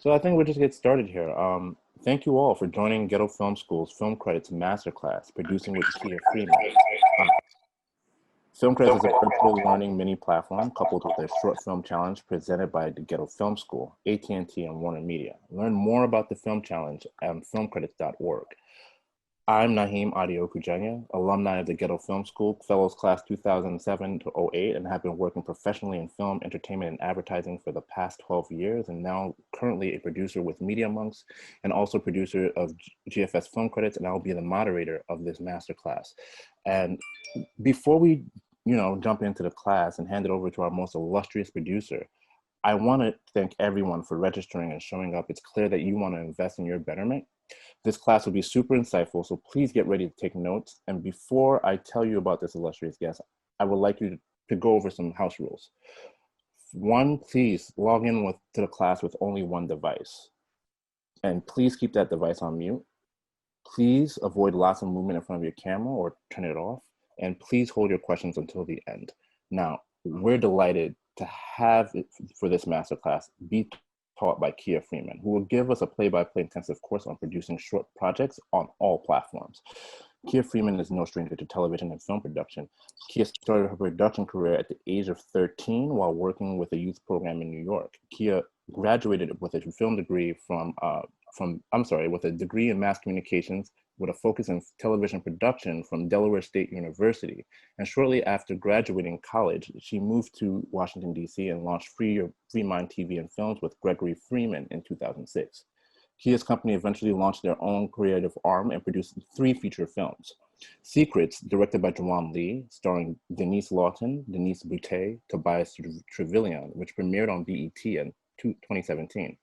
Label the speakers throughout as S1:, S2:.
S1: So I think we'll just get started here. Thank you all for joining Ghetto Film School's Film Credits Masterclass, Producing with Kia Freeman. Uh, Film Credits is a virtual learning mini platform coupled with a short film challenge presented by the Ghetto Film School, AT&T, and Warner Media. Learn more about the film challenge at filmcredits.org. I'm Naheem Adio-Kujanya, alumni of the Ghetto Film School, Fellows Class 2007 to 08, and have been working professionally in film, entertainment, and advertising for the past 12 years, and now currently a producer with Media Monks, and also producer of GFS Film Credits, and I'll be the moderator of this masterclass. And before we, jump into the class and hand it over to our most illustrious producer, I want to thank everyone for registering and showing up. It's clear that you want to invest in your betterment. This class will be super insightful, so please get ready to take notes. And before I tell you about this illustrious guest, I would like you to go over some house rules. One, please log in to the class with only one device. And please keep that device on mute. Please avoid lots of movement in front of your camera or turn it off. And please hold your questions until the end. Now, we're delighted to have for this masterclass be taught by Kia Freeman, who will give us a play-by-play intensive course on producing short projects on all platforms. Kia Freeman is no stranger to television and film production. Kia started her production career at the age of 13 while working with a youth program in New York. Kia graduated with a film degree with a degree in mass communications with a focus in television production from Delaware State University. And shortly after graduating college, she moved to Washington, D.C. and launched Freeman TV and Films with Gregory Freeman in 2006. Kia's company eventually launched their own creative arm and produced 3 feature films. Secrets, directed by Juwan Lee, starring Denise Lawton, Denise Boutte, Tobias Trevelyan, which premiered on BET in 2017.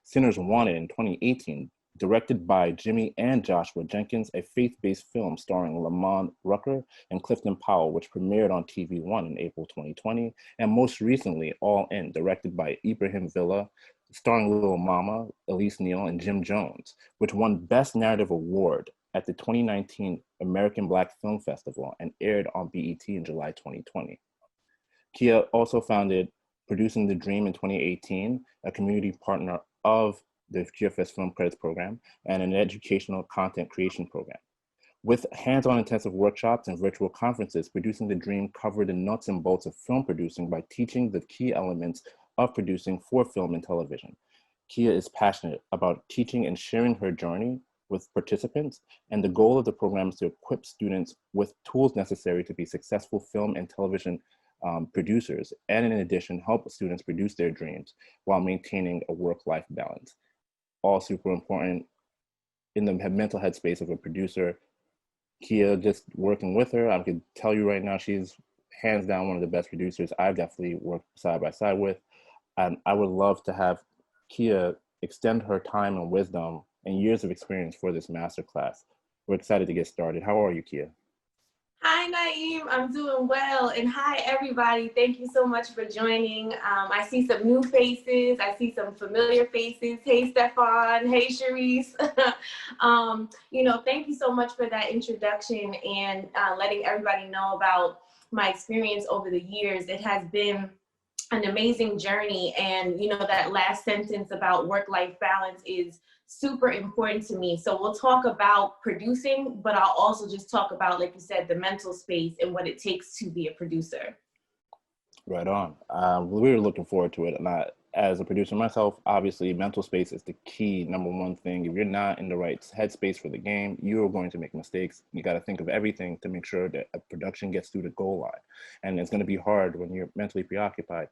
S1: Sinners Wanted in 2018, directed by Jimmy and Joshua Jenkins, a faith-based film starring Lamont Rucker and Clifton Powell, which premiered on TV One in April 2020. And most recently, All In, directed by Ibrahim Villa, starring Lil Mama, Elise Neal, and Jim Jones, which won Best Narrative Award at the 2019 American Black Film Festival and aired on BET in July 2020. Kia also founded Producing the Dream in 2018, a community partner of the GFS Film Credits Program, and an educational content creation program. With hands-on intensive workshops and virtual conferences, Producing the Dream covered the nuts and bolts of film producing by teaching the key elements of producing for film and television. Kia is passionate about teaching and sharing her journey with participants, and the goal of the program is to equip students with tools necessary to be successful film and television producers, and in addition, help students produce their dreams while maintaining a work-life balance. All super important in the mental headspace of a producer. Kia, just working with her, I can tell you right now, she's hands down one of the best producers I've definitely worked side by side with. And I would love to have Kia extend her time and wisdom and years of experience for this masterclass. We're excited to get started. How are you, Kia?
S2: Hi, Naeem. I'm doing well. And hi, everybody. Thank you so much for joining. I see some new faces. I see some familiar faces. Hey, Stefan. Hey, Sharice. Thank you so much for that introduction and letting everybody know about my experience over the years. It has been an amazing journey. And, that last sentence about work-life balance is super important to me. So we'll talk about producing, but I'll also just talk about, like you said, the mental space and what it takes to be a producer.
S1: Right on. We were looking forward to it. And as a producer myself, obviously mental space is the key number one thing. If you're not in the right headspace for the game, you're going to make mistakes. You got to think of everything to make sure that a production gets through the goal line. And it's going to be hard when you're mentally preoccupied.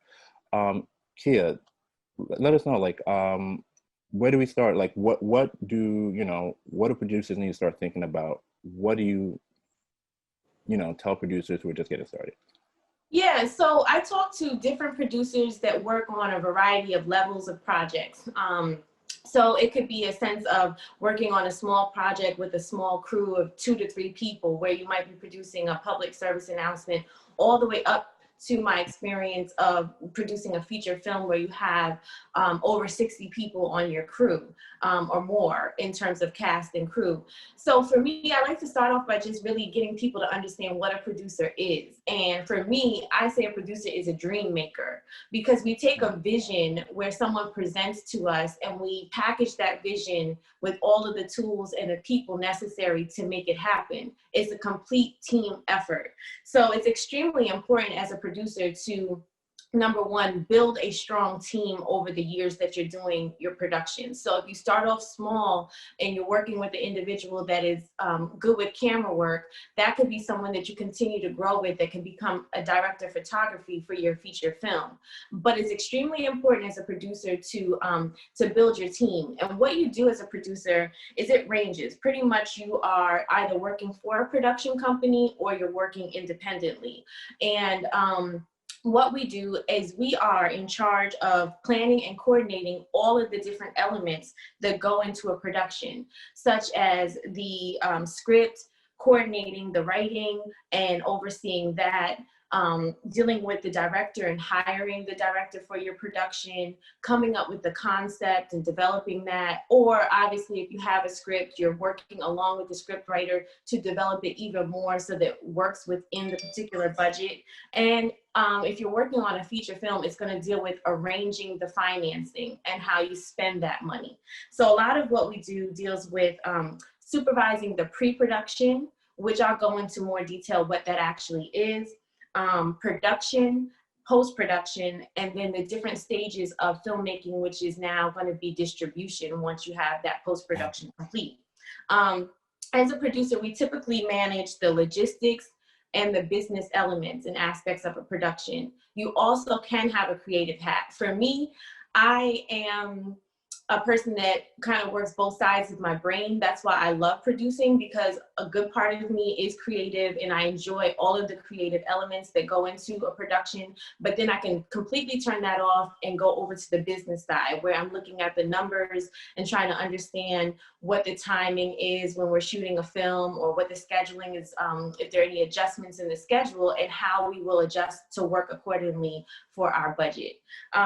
S1: Kia, let us know, where do we start? What do producers need to start thinking about? What do you tell producers who are just getting started?
S2: Yeah, so I talk to different producers that work on a variety of levels of projects. So it could be a sense of working on a small project with a small crew of 2 to 3 people, where you might be producing a public service announcement, all the way up to my experience of producing a feature film where you have over 60 people on your crew or more in terms of cast and crew. So for me, I like to start off by just really getting people to understand what a producer is. And for me, I say a producer is a dream maker, because we take a vision where someone presents to us and we package that vision with all of the tools and the people necessary to make it happen. It's a complete team effort. So it's extremely important as a producer to, number one, build a strong team over the years that you're doing your production. So if you start off small and you're working with an individual that is good with camera work, that could be someone that you continue to grow with that can become a director of photography for your feature film. But it's extremely important as a producer to build your team. And what you do as a producer is it ranges. Pretty much you are either working for a production company or you're working independently. And what we do is we are in charge of planning and coordinating all of the different elements that go into a production, such as the script, coordinating the writing and overseeing that, dealing with the director and hiring the director for your production, coming up with the concept and developing that. Or obviously, if you have a script, you're working along with the script writer to develop it even more so that it works within the particular budget. And if you're working on a feature film, it's going to deal with arranging the financing and how you spend that money. So a lot of what we do deals with supervising the pre-production, which I'll go into more detail what that actually is, production, post-production, and then the different stages of filmmaking, which is now going to be distribution once you have that post-production complete. As a producer, we typically manage the logistics and the business elements and aspects of a production. You also can have a creative hat. For me, I am a person that kind of works both sides of my brain. That's why I love producing, because a good part of me is creative and I enjoy all of the creative elements that go into a production, but then I can completely turn that off and go over to the business side where I'm looking at the numbers and trying to understand what the timing is when we're shooting a film, or what the scheduling is, if there are any adjustments in the schedule, and how we will adjust to work accordingly for our budget.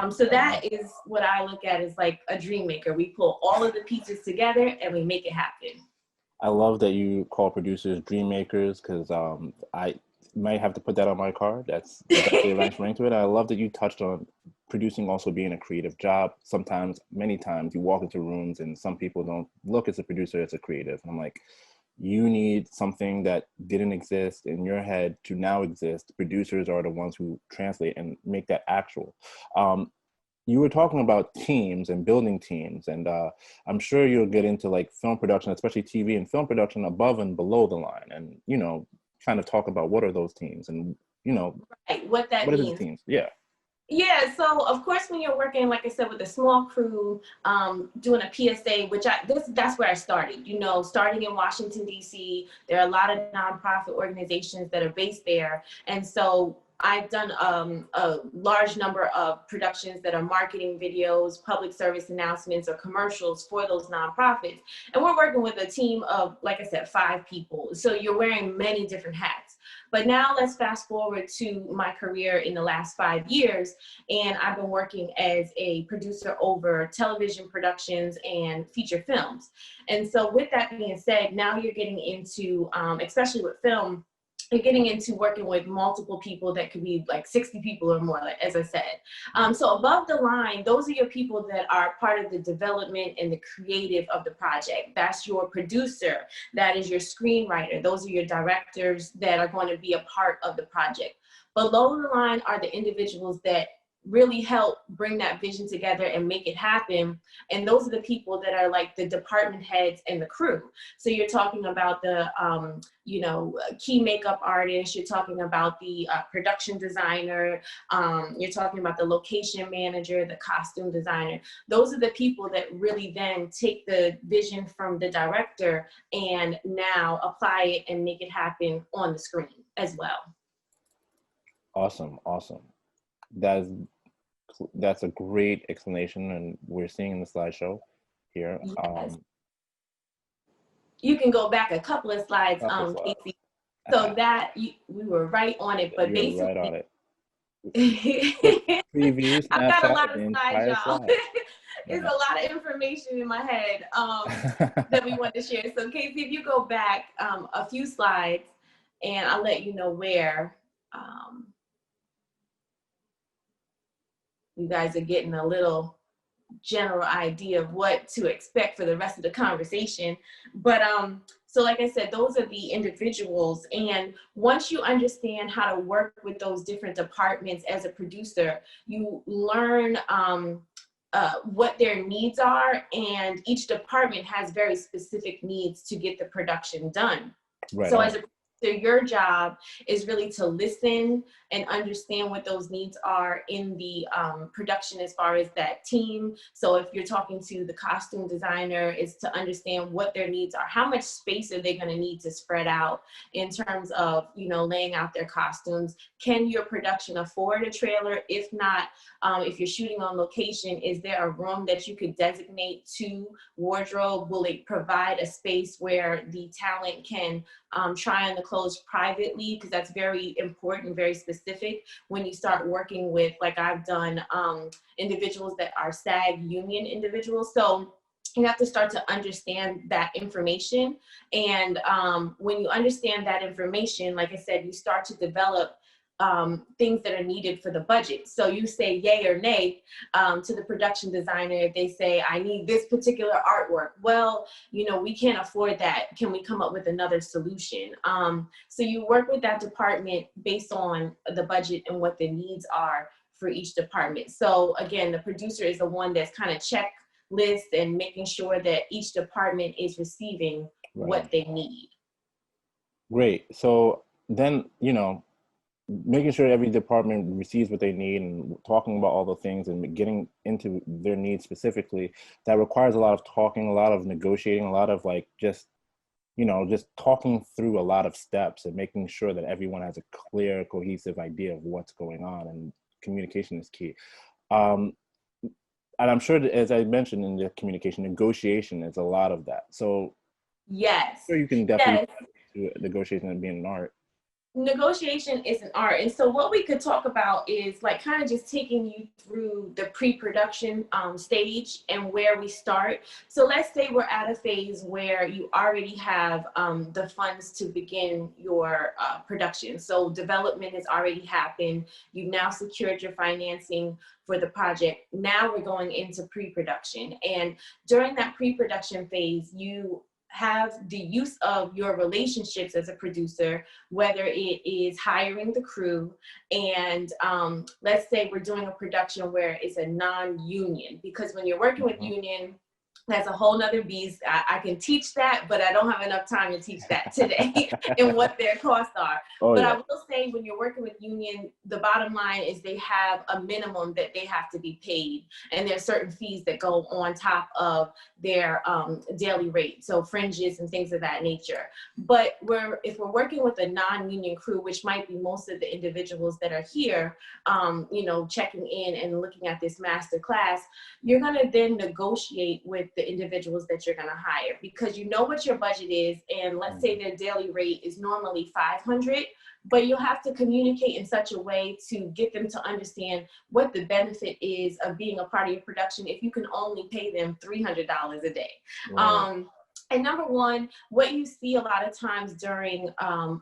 S2: So that is what I look at as like a dream maker. We pull all of the pieces together and we make it happen.
S1: I love that you call producers dream makers, because I might have to put that on my card. That's a nice ring to it. I love that you touched on producing also being a creative job. Sometimes, many times, you walk into rooms and some people don't look as a producer as a creative. And I'm like, you need something that didn't exist in your head to now exist. Producers are the ones who translate and make that actual. You were talking about teams and building teams, and I'm sure you'll get into like film production, especially TV and film production above and below the line, and, you know, kind of talk about what are those teams and, you know,
S2: right, what that
S1: what
S2: means.
S1: are the teams? Yeah.
S2: Yeah, so of course, when you're working, like I said, with a small crew, doing a PSA, which that's where I started, you know, starting in Washington, D.C., there are a lot of nonprofit organizations that are based there. And so I've done a large number of productions that are marketing videos, public service announcements, or commercials for those nonprofits. And we're working with a team of, like I said, 5 people. So you're wearing many different hats. But now let's fast forward to my career in the last 5 years. And I've been working as a producer over television productions and feature films. And so with that being said, now you're getting into, especially with film, you're getting into working with multiple people that could be like 60 people or more, like, as I said. So above the line, those are your people that are part of the development and the creative of the project. That's your producer. That is your screenwriter. Those are your directors that are going to be a part of the project. Below the line are the individuals that really help bring that vision together and make it happen. And those are the people that are like the department heads and the crew. So you're talking about the, you know, key makeup artist, you're talking about the production designer, you're talking about the location manager, the costume designer. Those are the people that really then take the vision from the director and now apply it and make it happen on the screen as well.
S1: Awesome. That's a great explanation, and we're seeing in the slideshow here.
S2: Yes. You can go back a couple of slides, Casey. So that we were right on it, but basically,
S1: right on it. Preview,
S2: I've got a
S1: snapshot
S2: lot
S1: of
S2: of
S1: the
S2: slides,
S1: entire
S2: y'all.
S1: slide.
S2: It's a
S1: Yeah.
S2: lot of information in my head that we want to share. So Casey, if you go back a few slides, and I'll let you know where you guys are getting a little general idea of what to expect for the rest of the conversation. But so like I said, those are the individuals. And once you understand how to work with those different departments as a producer, you learn what their needs are. And each department has very specific needs to get the production done.
S1: Right
S2: So
S1: on.
S2: as a producer, your job is really to listen and understand what those needs are in the production as far as that team. So if you're talking to the costume designer, is to understand what their needs are. How much space are they going to need to spread out in terms of, you know, laying out their costumes? Can your production afford a trailer? If not, if you're shooting on location, is there a room that you could designate to wardrobe? Will it provide a space where the talent can try on the clothes privately? Because that's very important, very specific when you start working with, like I've done, individuals that are SAG union individuals. So you have to start to understand that information. And when you understand that information, like I said, you start to develop things that are needed for the budget. So you say yay or nay to the production designer. If they say, I need this particular artwork, well, you know, we can't afford that. Can we come up with another solution? So you work with that department based on the budget and what the needs are for each department. So again, the producer is the one that's kind of checklist and making sure that each department is receiving what they need.
S1: Great. So then, you know, making sure every department receives what they need and talking about all the things and getting into their needs specifically, that requires a lot of talking, a lot of negotiating, a lot of like just, you know, just talking through a lot of steps and making sure that everyone has a clear, cohesive idea of what's going on, and communication is key. And I'm sure that, as I mentioned in the communication, negotiation is a lot of that. So
S2: yes,
S1: sure, you can definitely do negotiation and being an art.
S2: Negotiation is an art. And so what we could talk about is like kind of just taking you through the pre-production stage and where we start. So let's say we're at a phase where you already have the funds to begin your production. So development has already happened. You've now secured your financing for the project. Now we're going into pre-production. And during that pre-production phase, you have the use of your relationships as a producer, whether it is hiring the crew, and let's say we're doing a production where it's a non-union, because when you're working with union, that's a whole nother beast. I can teach that, but I don't have enough time to teach that today and what their costs are. But I will say when you're working with union, the bottom line is they have a minimum that they have to be paid. And there's certain fees that go on top of their daily rate. So fringes and things of that nature. But if we're working with a non-union crew, which might be most of the individuals that are here, you know, checking in and looking at this master class, you're gonna then negotiate with the individuals that you're going to hire, because you know what your budget is, and let's say their daily rate is normally $500, but you'll have to communicate in such a way to get them to understand what the benefit is of being a part of your production if you can only pay them $300 a day. Right. And number one, what you see a lot of times during,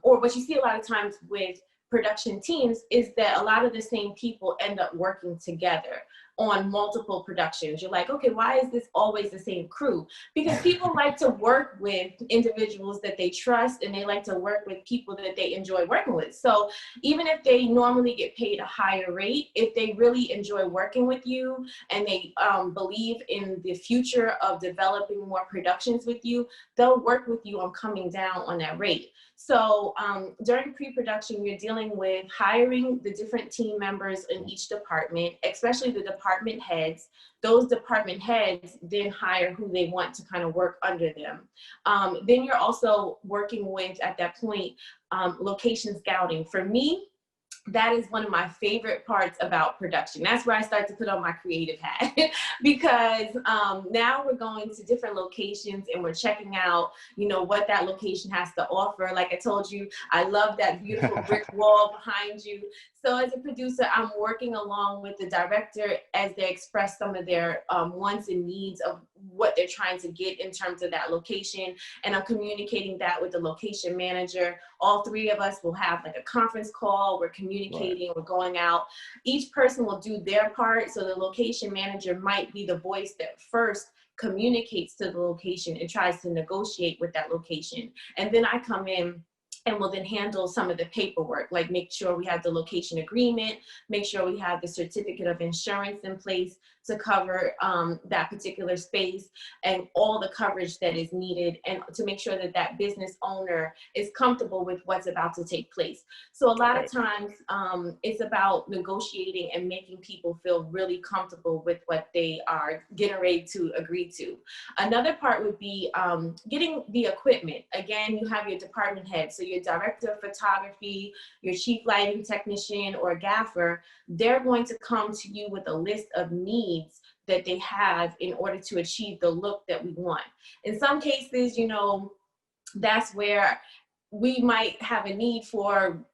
S2: or what you see a lot of times with production teams, is that a lot of the same people end up working together on multiple productions. You're like, okay, why is this always the same crew? Because people like to work with individuals that they trust, and they like to work with people that they enjoy working with. So even if they normally get paid a higher rate, if they really enjoy working with you and they believe in the future of developing more productions with you, they'll work with you on coming down on that rate. So during pre-production, you're dealing with hiring the different team members in each department, especially the department heads. Those department heads then hire who they want to kind of work under them. Then you're also working with, at that point, location scouting. For me, that is one of my favorite parts about production. That's where I start to put on my creative hat because now we're going to different locations and we're checking out, you know, what that location has to offer. Like I told you, I love that beautiful brick wall behind you. So as a producer, I'm working along with the director as they express some of their wants and needs of what they're trying to get in terms of that location. And I'm communicating that with the location manager. All three of us will have like a conference call. We're communicating, we're going out. Each person will do their part. So the location manager might be the voice that first communicates to the location and tries to negotiate with that location. And then I come in and will then handle some of the paperwork, like make sure we have the location agreement, make sure we have the certificate of insurance in place to cover that particular space and all the coverage that is needed, and to make sure that that business owner is comfortable with what's about to take place. So a lot of times it's about negotiating and making people feel really comfortable with what they are getting ready to agree to. Another part would be getting the equipment. Again, you have your department head, so your director of photography, your chief lighting technician or gaffer, they're going to come to you with a list of needs that they have in order to achieve the look that we want. In some cases, you know, that's where we might have a need for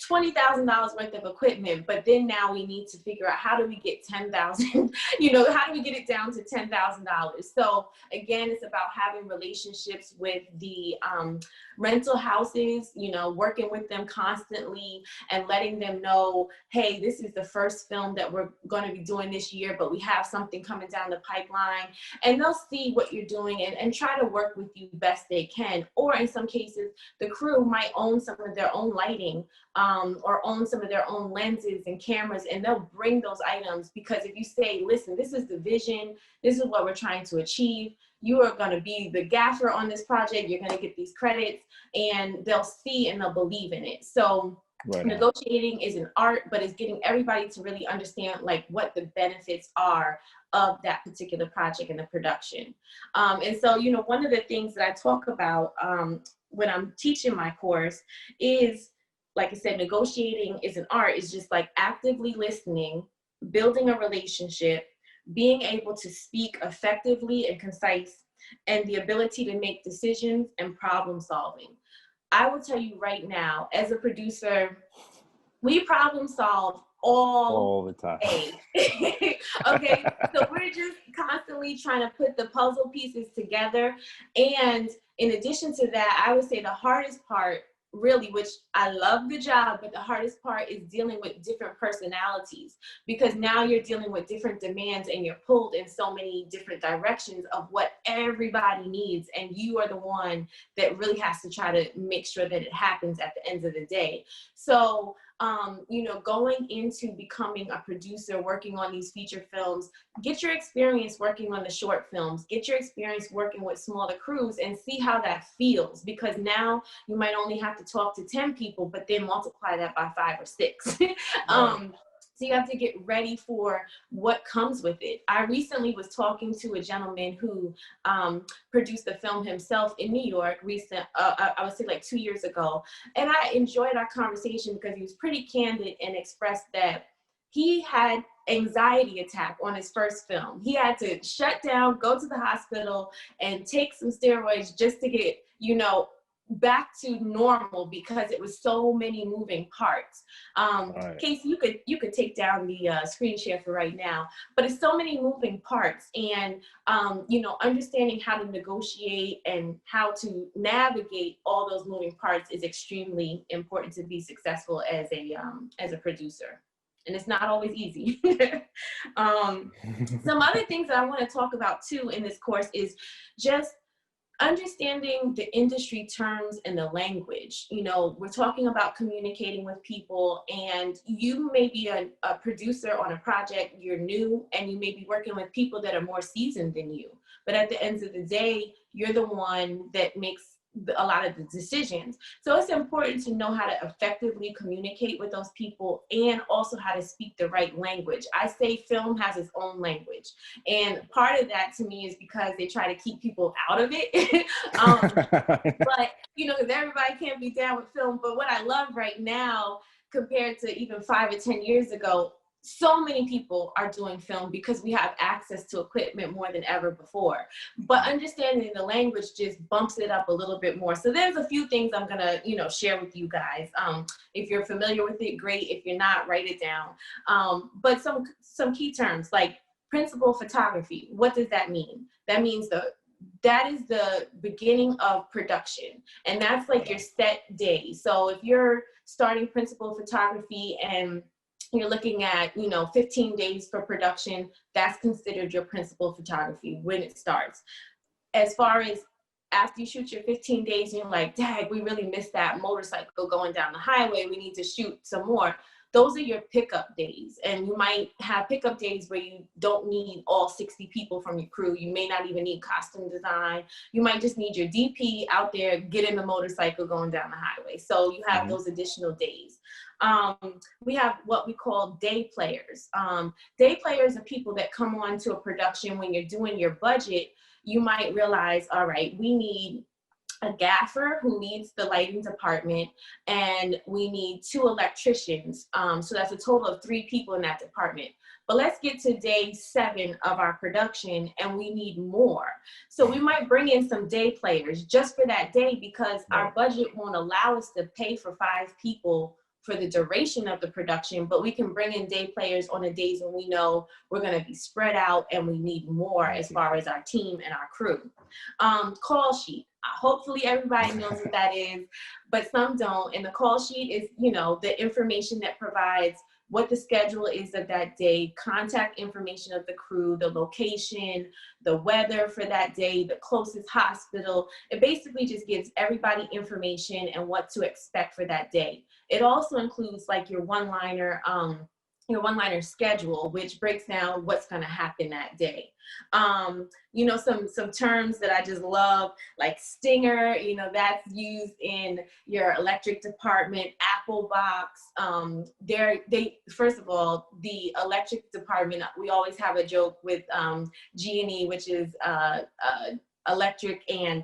S2: $20,000 worth of equipment, but then now we need to figure out how do we get 10,000, you know, how do we get it down to $10,000? So again, it's about having relationships with the rental houses, you know, working with them constantly and letting them know, hey, this is the first film that we're going to be doing this year, but we have something coming down the pipeline, and they'll see what you're doing and try to work with you best they can. Or in some cases, the crew might own some of their own lighting, or own some of their own lenses and cameras, and they'll bring those items, because if you say, listen, this is the vision, this is what we're trying to achieve, you are going to be the gaffer on this project, you're going to get these credits, and they'll see and they'll believe in it. So negotiating is an art, but it's getting everybody to really understand like what the benefits are of that particular project and the production. And so, you know, one of the things that I talk about when I'm teaching my course is, like I said, negotiating is an art. It's just like actively listening, building a relationship, being able to speak effectively and concise, and the ability to make decisions and problem solving. I will tell you right now, as a producer, we problem solve all
S1: the time.
S2: Okay, so we're just constantly trying to put the puzzle pieces together. And in addition to that, I would say the hardest part, really, which I love the job, but the hardest part is dealing with different personalities, because now you're dealing with different demands and you're pulled in so many different directions of what everybody needs, and you are the one that really has to try to make sure that it happens at the end of the day. So you know, going into becoming a producer, working on these feature films, get your experience working on the short films, get your experience working with smaller crews, and see how that feels, because now you might only have to talk to 10 people, but then multiply that by 5 or 6. So you have to get ready for what comes with it. I recently was talking to a gentleman who produced the film himself in New York, I would say like 2 years ago. And I enjoyed our conversation because he was pretty candid and expressed that he had anxiety attack on his first film. He had to shut down, go to the hospital, and take some steroids just to get, you know, back to normal, because it was so many moving parts. Casey, you could take down the screen share for right now, but it's so many moving parts, and you know, understanding how to negotiate and how to navigate all those moving parts is extremely important to be successful as a producer. And it's not always easy. Some other things that I want to talk about too in this course is just understanding the industry terms and the language. You know, we're talking about communicating with people, and you may be a producer on a project, you're new, and you may be working with people that are more seasoned than you. But at the end of the day, you're the one that makes a lot of the decisions. So it's important to know how to effectively communicate with those people, and also how to speak the right language. I say film has its own language, and part of that to me is because they try to keep people out of it. But you know, because everybody can't be down with film. But what I love right now, compared to even 5 or 10 years ago, so many people are doing film because we have access to equipment more than ever before. But understanding the language just bumps it up a little bit more. So there's a few things I'm gonna, share with you guys. If you're familiar with it, great. If you're not, write it down. But some key terms like principal photography. What does that mean? That means that is the beginning of production, and that's like your set day. So if you're starting principal photography and you're looking at 15 days for production, that's considered your principal photography when it starts. As far as after you shoot your 15 days and you're like, dang, we really missed that motorcycle going down the highway, we need to shoot some more. Those are your pickup days. And you might have pickup days where you don't need all 60 people from your crew. You may not even need costume design. You might just need your DP out there getting the motorcycle going down the highway. So you have those additional days. We have what we call day players. Day players are people that come on to a production when you're doing your budget. You might realize, all right, we need a gaffer who leads the lighting department, and we need 2 electricians. So that's a total of 3 people in that department. But let's get to day 7 of our production and we need more. So we might bring in some day players just for that day because our budget won't allow us to pay for 5 people for the duration of the production, but we can bring in day players on the days when we know we're going to be spread out and we need more as far as our team and our crew. Call sheet. Hopefully everybody knows what that is, but some don't. And the call sheet is, the information that provides what the schedule is of that day, contact information of the crew, the location, the weather for that day, the closest hospital. It basically just gives everybody information and what to expect for that day. It also includes like your one-liner schedule, which breaks down what's going to happen that day. Some terms that I just love, like stinger, that's used in your electric department, Apple box. First of all, the electric department, we always have a joke with G&E, which is electric, and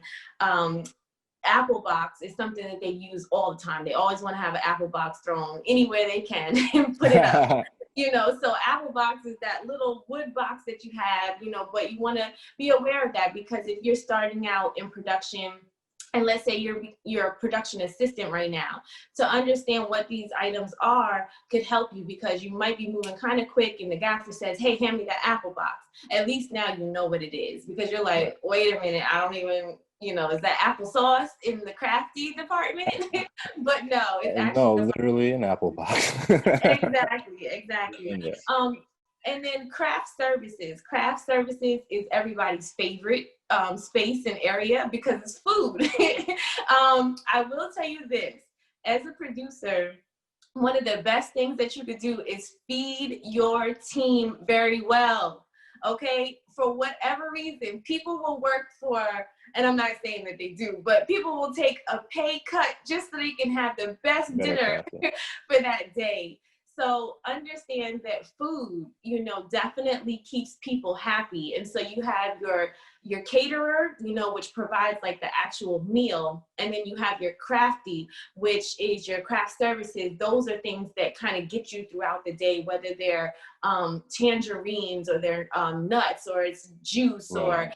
S2: Apple box is something that they use all the time. They always want to have an Apple box thrown anywhere they can and put it up. So Apple box is that little wood box that you have, but you want to be aware of that because if you're starting out in production, and let's say you're a production assistant right now, to understand what these items are could help you because you might be moving kind of quick and the gaffer says, hey, hand me that Apple box. At least now you know what it is because you're like, wait a minute, I don't even, is that applesauce in the crafty department? But no, it's actually
S1: literally an apple box.
S2: Exactly. Yeah. And then craft services. Craft services is everybody's favorite space and area because it's food. I will tell you this, as a producer, one of the best things that you could do is feed your team very well. Okay, for whatever reason, people will work for, and I'm not saying that they do, but people will take a pay cut just so they can have the best dinner for that day. So understand that food, definitely keeps people happy. And so you have your caterer, which provides like the actual meal. And then you have your crafty, which is your craft services. Those are things that kind of get you throughout the day, whether they're tangerines or they're nuts or it's juice or,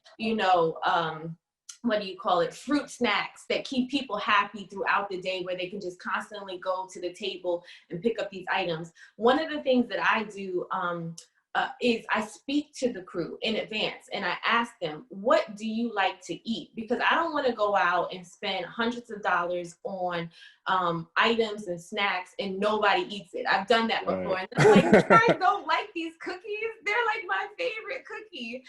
S2: fruit snacks that keep people happy throughout the day where they can just constantly go to the table and pick up these items. One of the things that I do is I speak to the crew in advance and I ask them, what do you like to eat? Because I don't want to go out and spend hundreds of dollars on items and snacks and nobody eats it. I've done that before. Right. And I'm like, you guys don't like these cookies? They're like my favorite cookie.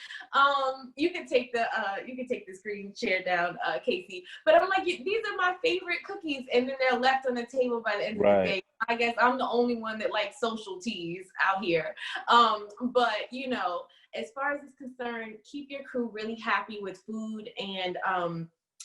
S2: You can take the screen share down, Casey. But I'm like, these are my favorite cookies. And then they're left on the table by the end of the day. I guess I'm the only one that likes social teas out here. But as far as it's concerned, keep your crew really happy with food and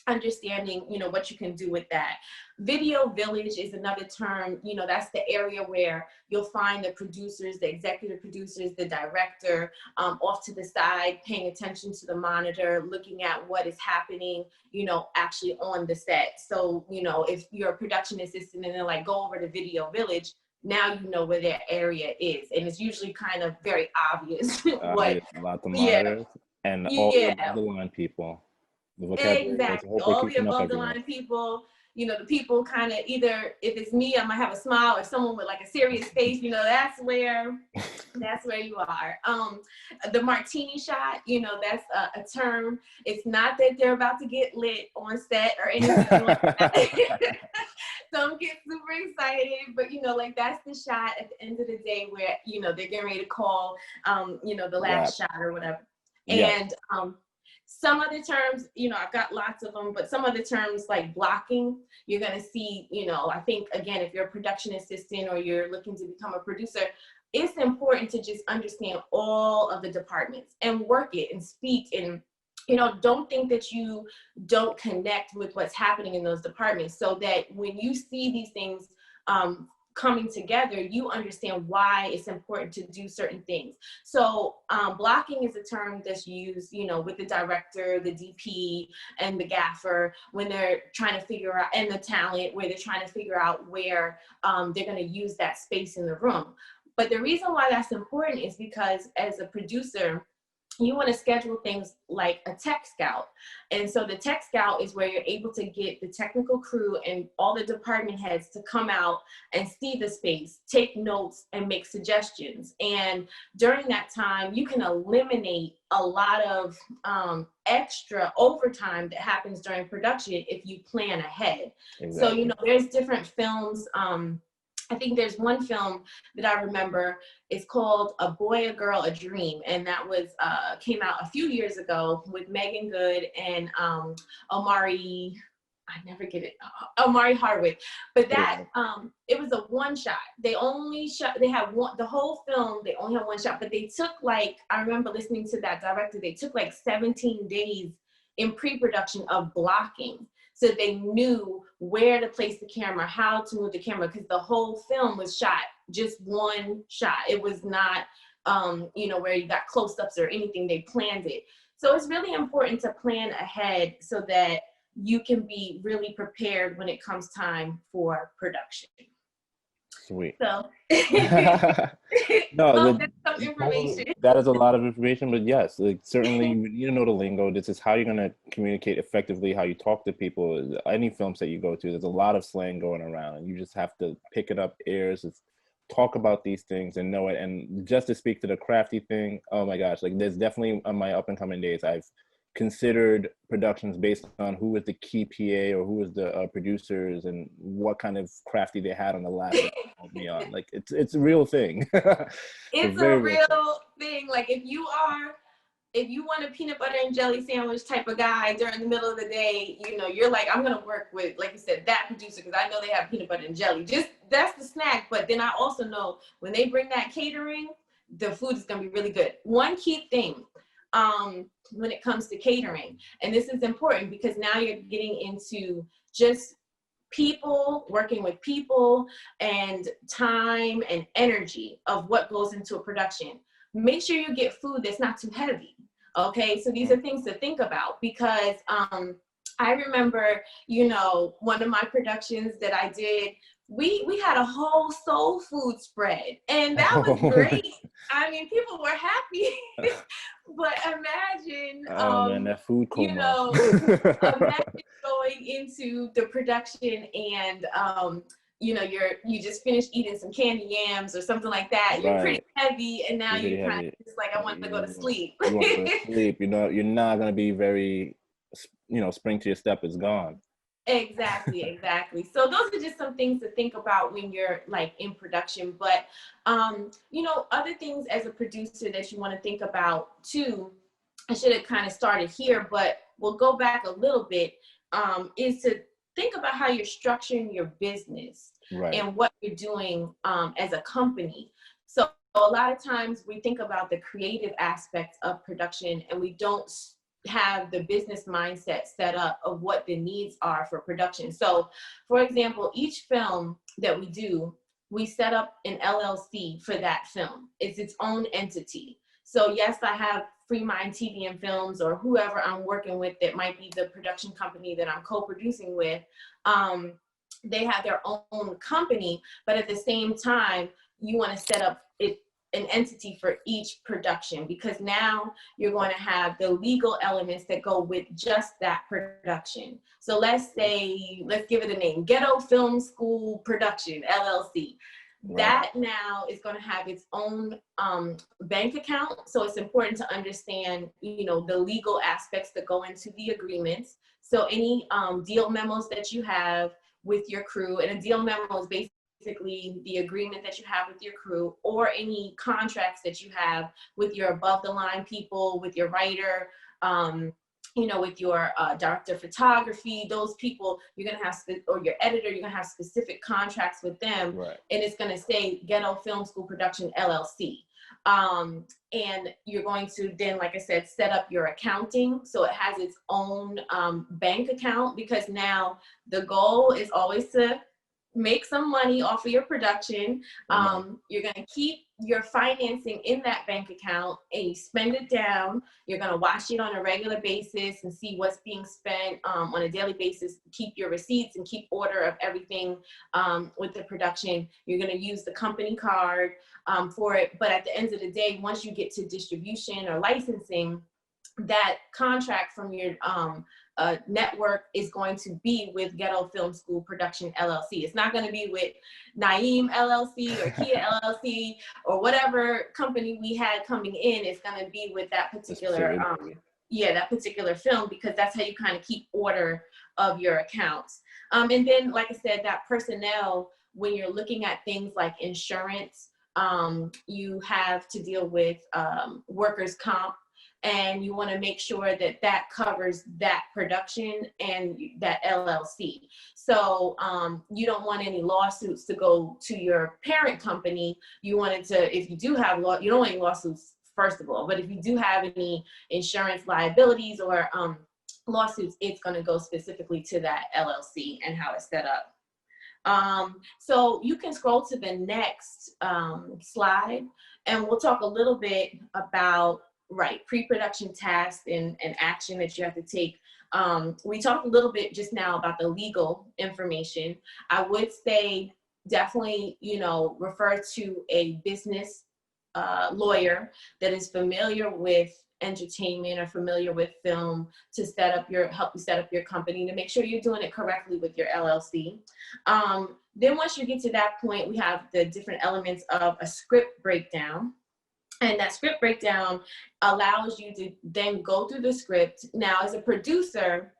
S2: understanding, what you can do with that. Video village is another term, that's the area where you'll find the producers, the executive producers, the director off to the side, paying attention to the monitor, looking at what is happening, actually on the set. So, if you're a production assistant and they're like, go over to video village, now you know where their area is. And it's usually kind of very obvious what,
S1: A lot to
S2: yeah,
S1: monitor, and all the
S2: yeah,
S1: above the line people. The vocabulary, let's
S2: exactly.
S1: hope we're
S2: All the
S1: keeping up
S2: above the
S1: everyone.
S2: line people, you know, the people kind of either, if it's me, I might have a smile, or someone with like a serious face, you know, that's where you are. The martini shot, you know, that's a term. It's not that they're about to get lit on set or anything like that. Don't get super excited, but you know, like that's the shot at the end of the day where, you know, they're getting ready to call, you know, the last shot or whatever.
S1: Yeah.
S2: And some other terms, you know, I've got lots of them, but some other terms like blocking, you're going to see, you know, I think, again, if you're a production assistant or you're looking to become a producer, it's important to just understand all of the departments and work it and speak, and, you know, don't think that you don't connect with what's happening in those departments, so that when you see these things coming together, you understand why it's important to do certain things. So blocking is a term that's used, you know, with the director, the DP, and the gaffer when they're trying to figure out, and the talent, where they're trying to figure out where they're going to use that space in the room. But the reason why that's important is because as a producer, you want to schedule things like a tech scout. And so the tech scout is where you're able to get the technical crew and all the department heads to come out and see the space, take notes, and make suggestions. And during that time, you can eliminate a lot of extra overtime that happens during production if you plan ahead. Exactly. So, you know, there's different films. I think there's one film that I remember. It's called A Boy, a Girl, a Dream. And that was came out a few years ago with Megan Good and Omari, I never get it, Omari Hardwick. But that, it was a one shot. They had one, the whole film, they only had one shot, but they took like, I remember listening to that director, they took like 17 days in pre-production of blocking. So they knew where to place the camera, how to move the camera, because the whole film was shot just one shot. It was not, you know, where you got close-ups or anything. They planned it. So it's really important to plan ahead so that you can be really prepared when it comes time for production.
S1: Sweet.
S2: So,
S1: no,
S2: that's some information.
S1: That is a lot of information, but yes, like, certainly you know the lingo. This is how you're going to communicate effectively, how you talk to people. Any film set you go to, there's a lot of slang going around, and you just have to pick it up ears, talk about these things and know it. And just to speak to the crafty thing, oh my gosh, like there's definitely on my up and coming days, I've considered productions based on who was the key PA or who was the producers and what kind of crafty they had on the last me on. Like it's a real thing.
S2: It's a real thing. Like if you want a peanut butter and jelly sandwich type of guy during the middle of the day, you know, you're like, I'm gonna work with, like you said, that producer, because I know they have peanut butter and jelly. Just that's the snack. But then I also know when they bring that catering, the food is gonna be really good. One key thing when it comes to catering, and this is important because now you're getting into just people, working with people, and time and energy of what goes into a production. Make sure you get food that's not too heavy. Okay, so these are things to think about, because I remember, you know, one of my productions that I did, we had a whole soul food spread, and that was great. I mean, people were happy. But imagine,
S1: man, that food coma.
S2: You know, imagine going into the production and you know, you just finished eating some candy yams or something like that. Right. You're pretty heavy, and now you're kind of just like, I want to go to sleep.
S1: You want to go to sleep. You know, you're not gonna be very, you know, spring to your step is gone.
S2: Exactly. So those are just some things to think about when you're like in production. But you know, other things as a producer that you want to think about too, I should have kind of started here, but we'll go back a little bit, is to think about how you're structuring your business, right, and what you're doing as a company. So a lot of times we think about the creative aspects of production, and we don't have the business mindset set up of what the needs are for production. So for example, each film that we do, we set up an LLC for that film. It's its own entity. So yes, I have Freeman TV and Films, or whoever I'm working with that might be the production company that I'm co-producing with. they have their own company, but at the same time, you want to set up an entity for each production, because now you're going to have the legal elements that go with just that production. So let's give it a name, Ghetto Film School Production, LLC. Right. That now is going to have its own bank account. So it's important to understand, the legal aspects that go into the agreements. So any deal memos that you have with your crew, and a deal memo is basically the agreement that you have with your crew, or any contracts that you have with your above the line people, with your writer, with your director of photography. Those people, you're gonna have, or your editor, you're gonna have specific contracts with them. Right. And it's gonna say Ghetto Film School Production LLC. And you're going to then, like I said, set up your accounting. So it has its own bank account, because now the goal is always to make some money off of your production. You're going to keep your financing in that bank account, and you spend it down. You're going to watch it on a regular basis and see what's being spent on a daily basis. Keep your receipts and keep order of everything with the production. You're going to use the company card for it. But at the end of the day, once you get to distribution or licensing, that contract from your network is going to be with Ghetto Film School Production LLC. It's not going to be with Naeem LLC or Kia LLC or whatever company we had coming in. It's going to be with that particular that particular film, because that's how you kind of keep order of your accounts. And then, like I said, that personnel, when you're looking at things like insurance, you have to deal with workers' comp. And you want to make sure that that covers that production and that LLC. So you don't want any lawsuits to go to your parent company. You want it to, if you do have you don't want any lawsuits, first of all, but if you do have any insurance liabilities or lawsuits, it's going to go specifically to that LLC and how it's set up. So you can scroll to the next slide, and we'll talk a little bit about pre-production tasks and action that you have to take. We talked a little bit just now about the legal information. I would say definitely, refer to a business lawyer that is familiar with entertainment or familiar with film to help you set up your company, to make sure you're doing it correctly with your LLC. Then once you get to that point, we have the different elements of a script breakdown. And that script breakdown allows you to then go through the script. Now, as a producer,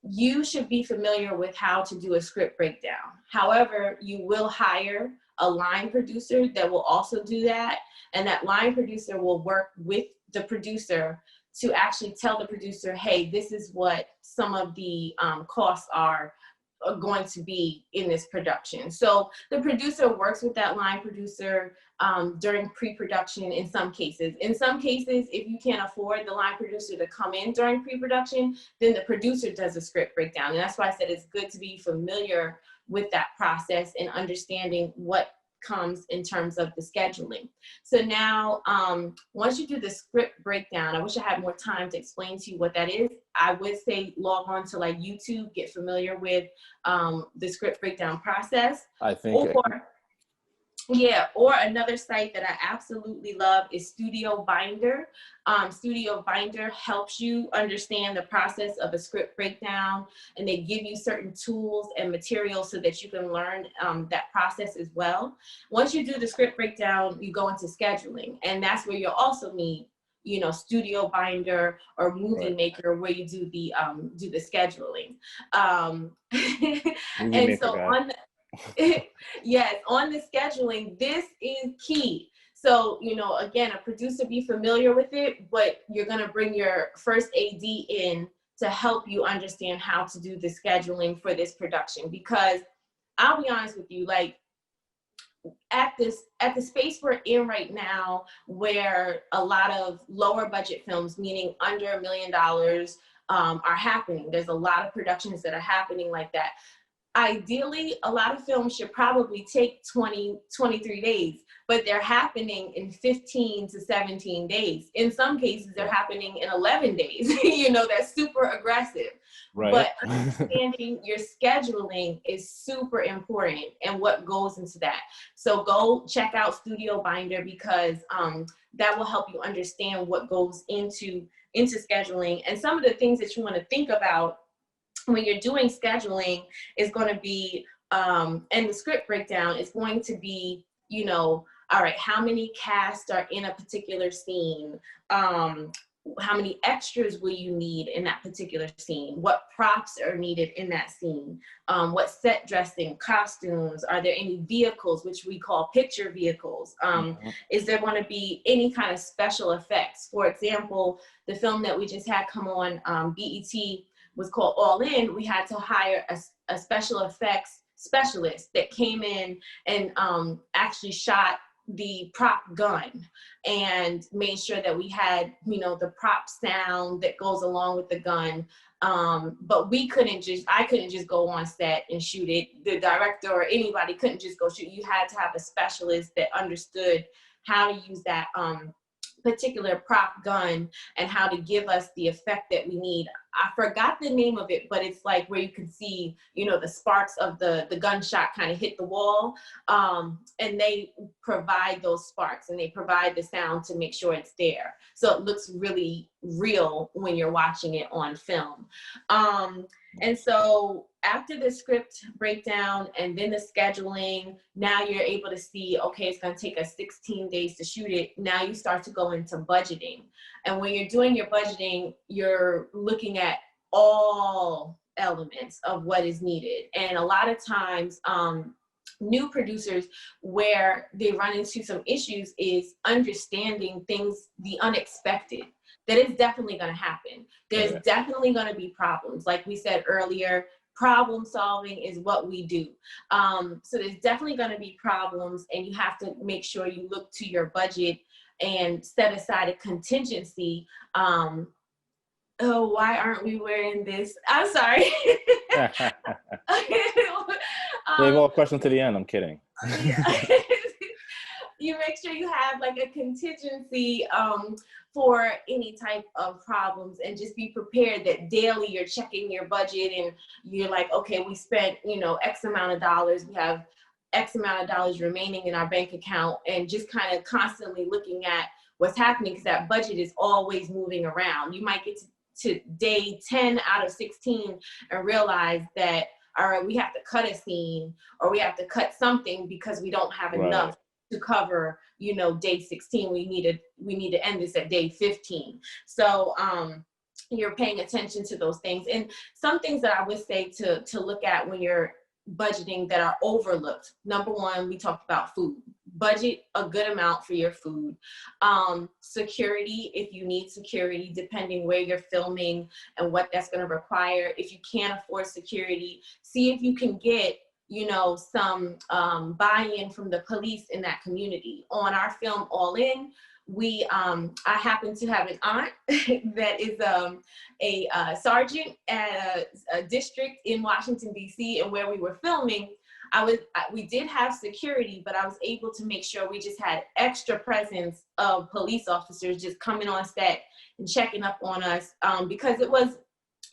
S2: you should be familiar with how to do a script breakdown. However, you will hire a line producer that will also do that. And that line producer will work with the producer to actually tell the producer, hey, this is what some of the costs are going to be in this production. So the producer works with that line producer during pre-production in some cases. In some cases, if you can't afford the line producer to come in during pre-production, then the producer does a script breakdown. And that's why I said it's good to be familiar with that process and understanding what comes in terms of the scheduling. So now, once you do the script breakdown, I wish I had more time to explain to you what that is. I would say log on to like YouTube, get familiar with the script breakdown process.
S1: I think.
S2: Or another site that I absolutely love is Studio Binder. Studio Binder helps you understand the process of a script breakdown, and they give you certain tools and materials so that you can learn that process as well. Once you do the script breakdown, you go into scheduling, and that's where you'll also need, Studio Binder or Movie Maker, where you do the scheduling. And so on the yes, on the scheduling, this is key. So, again, a producer, be familiar with it, but you're going to bring your first AD in to help you understand how to do the scheduling for this production. Because I'll be honest with you, like at the space we're in right now, where a lot of lower budget films, meaning under $1 million, are happening. There's a lot of productions that are happening like that. Ideally, a lot of films should probably take 23 days, but they're happening in 15 to 17 days. In some cases, they're happening in 11 days. That's super aggressive.
S1: Right.
S2: But understanding your scheduling is super important and what goes into that. So go check out Studio Binder, because that will help you understand what goes into scheduling. And some of the things that you want to think about when you're doing scheduling is going to be, and the script breakdown is going to be, you know, all right, how many cast are in a particular scene? How many extras will you need in that particular scene? What props are needed in that scene? What set dressing, costumes? Are there any vehicles, which we call picture vehicles? Is there going to be any kind of special effects? For example, the film that we just had come on BET was called All In. We had to hire a special effects specialist that came in and actually shot the prop gun and made sure that we had, you know, the prop sound that goes along with the gun. But I couldn't just go on set and shoot it. The director or anybody couldn't just go shoot. You had to have a specialist that understood how to use that particular prop gun and how to give us the effect that we need. I forgot the name of it, but it's like where you can see, you know, the sparks of the gunshot kind of hit the wall. And they provide those sparks and they provide the sound to make sure it's there. So it looks really real when you're watching it on film. And so after the script breakdown and then the scheduling, now you're able to see, okay, it's going to take us 16 days to shoot it. Now you start to go into budgeting. And when you're doing your budgeting, you're looking at all elements of what is needed. And a lot of times, new producers, where they run into some issues is understanding things, the unexpected. That is definitely going to happen. There's definitely going to be problems. Like we said earlier, problem solving is what we do. So there's definitely going to be problems, and you have to make sure you look to your budget and set aside a contingency. Oh, why aren't we wearing this? I'm sorry.
S1: Save all questions to the end. I'm kidding.
S2: You make sure you have like a contingency for any type of problems, and just be prepared that daily you're checking your budget and you're like, okay, we spent, you know, X amount of dollars. We have X amount of dollars remaining in our bank account, and just kind of constantly looking at what's happening, because that budget is always moving around. You might get to day 10 out of 16 and realize that, all right, we have to cut a scene or we have to cut something because we don't have enough to cover, you know, day 16. We need to end this at day 15. So you're paying attention to those things. And some things that I would say to look at when you're budgeting that are overlooked. Number one, we talked about food. Budget a good amount for your food. Security, if you need security, depending where you're filming and what that's going to require. If you can't afford security, see if you can get, you know, some buy-in from the police in that community. On our film All In, I happen to have an aunt that is a sergeant at a district in Washington, D.C., and where we were filming, we did have security, but I was able to make sure we just had extra presence of police officers just coming on set and checking up on us, because it was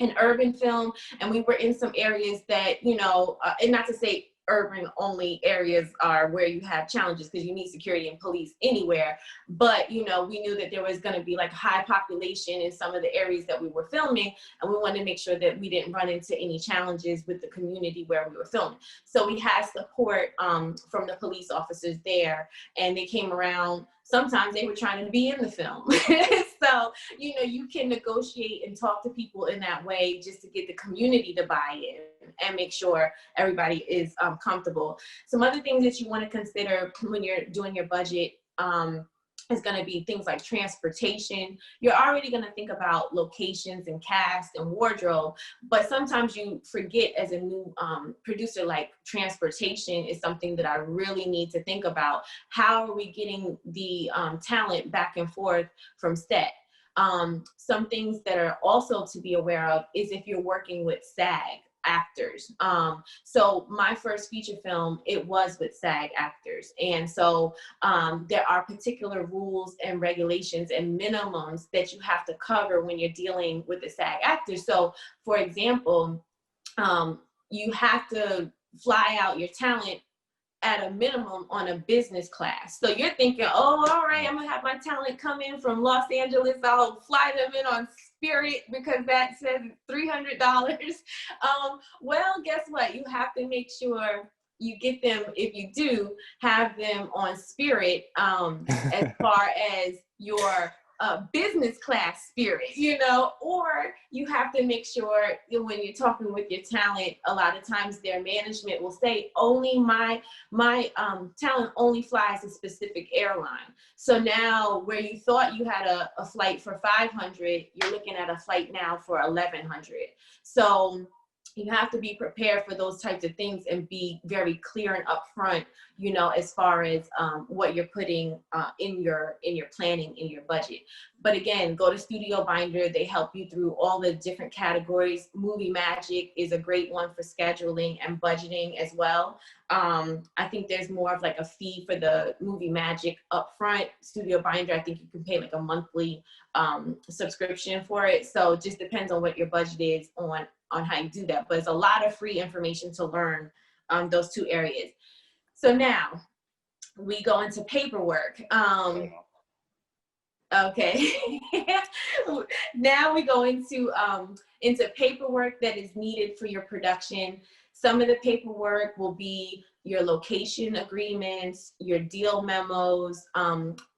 S2: an urban film, and we were in some areas that, you know, and not to say urban only areas are where you have challenges, because you need security and police anywhere. But, you know, we knew that there was going to be like high population in some of the areas that we were filming, and we wanted to make sure that we didn't run into any challenges with the community where we were filming. So we had support from the police officers there, and they came around. Sometimes they were trying to be in the film. So, you know, you can negotiate and talk to people in that way just to get the community to buy in and make sure everybody is comfortable. Some other things that you want to consider when you're doing your budget is going to be things like transportation. You're already going to think about locations and cast and wardrobe, but sometimes you forget as a new producer, like transportation is something that I really need to think about. How are we getting the talent back and forth from set? Some things that are also to be aware of is if you're working with SAG. actors. So my first feature film, it was with SAG actors. And so there are particular rules and regulations and minimums that you have to cover when you're dealing with the SAG actors. So for example, you have to fly out your talent at a minimum on a business class. So you're thinking, oh, all right, I'm gonna have my talent come in from Los Angeles. I'll fly them in on Spirit because that says $300. Well, guess what? You have to make sure you get them, if you do have them on Spirit, as far as your business class Spirit, you know, or you have to make sure that when you're talking with your talent, a lot of times their management will say, only my talent only flies a specific airline. So now where you thought you had a flight for 500, you're looking at a flight now for 1,100. So you have to be prepared for those types of things and be very clear and upfront, you know, as far as what you're putting in your planning, in your budget. But again, go to Studio Binder. They help you through all the different categories. Movie Magic is a great one for scheduling and budgeting as well. I think there's more of like a fee for the Movie Magic upfront. Studio Binder, I think you can pay like a monthly subscription for it. So it just depends on what your budget is on how you do that. But it's a lot of free information to learn those two areas. So now we go into paperwork. Okay. Now we go into paperwork that is needed for your production. Some of the paperwork will be your location agreements, your deal memos.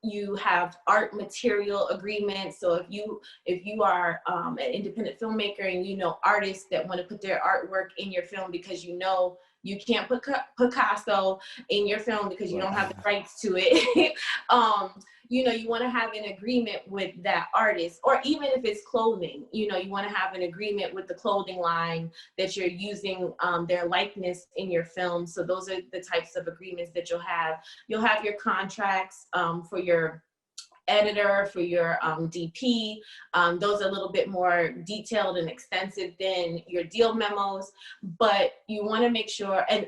S2: You have art material agreements. So if you are an independent filmmaker and you know artists that want to put their artwork in your film because you know you can't put Picasso in your film because you don't have the rights to it. You know, you want to have an agreement with that artist, or even if it's clothing, you know, you want to have an agreement with the clothing line that you're using their likeness in your film. So those are the types of agreements that you'll have. You'll have your contracts for your editor, for your DP. Those are a little bit more detailed and extensive than your deal memos, but you want to make sure, and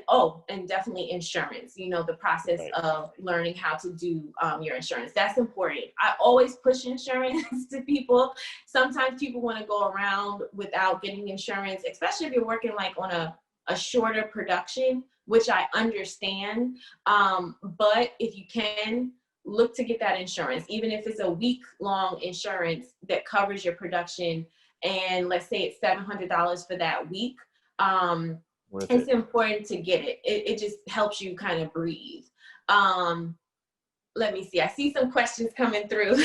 S2: definitely insurance, you know, the process of learning how to do your insurance. That's important. I always push insurance to people. Sometimes people want to go around without getting insurance, especially if you're working like on a shorter production, which I understand. But if you can, look to get that insurance, even if it's a week-long insurance that covers your production. And let's say it's $700 for that week. It's important to get it. It just helps you kind of breathe. Let me see. I see some questions coming through.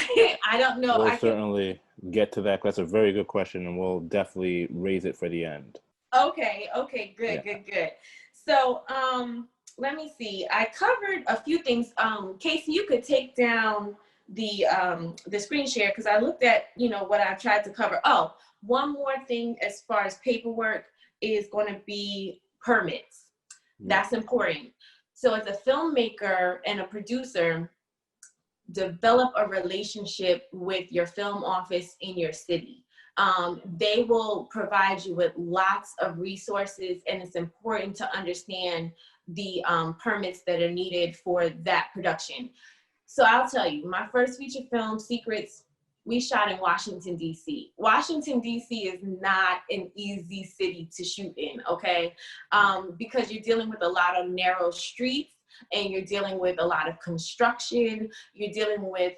S2: I don't know.
S1: We'll certainly get to that. That's a very good question, and we'll definitely raise it for the end. Okay. Good.
S2: So, let me see. I covered a few things. Casey, you could take down the screen share because I looked at, you know, what I've tried to cover. Oh, one more thing as far as paperwork is going to be permits. That's important. So as a filmmaker and a producer, develop a relationship with your film office in your city. They will provide you with lots of resources, and it's important to understand the permits that are needed for that production. So I'll tell you, my first feature film, Secrets, we shot in Washington, D.C. Washington, D.C. is not an easy city to shoot in, okay? Because you're dealing with a lot of narrow streets, and you're dealing with a lot of construction. You're dealing with,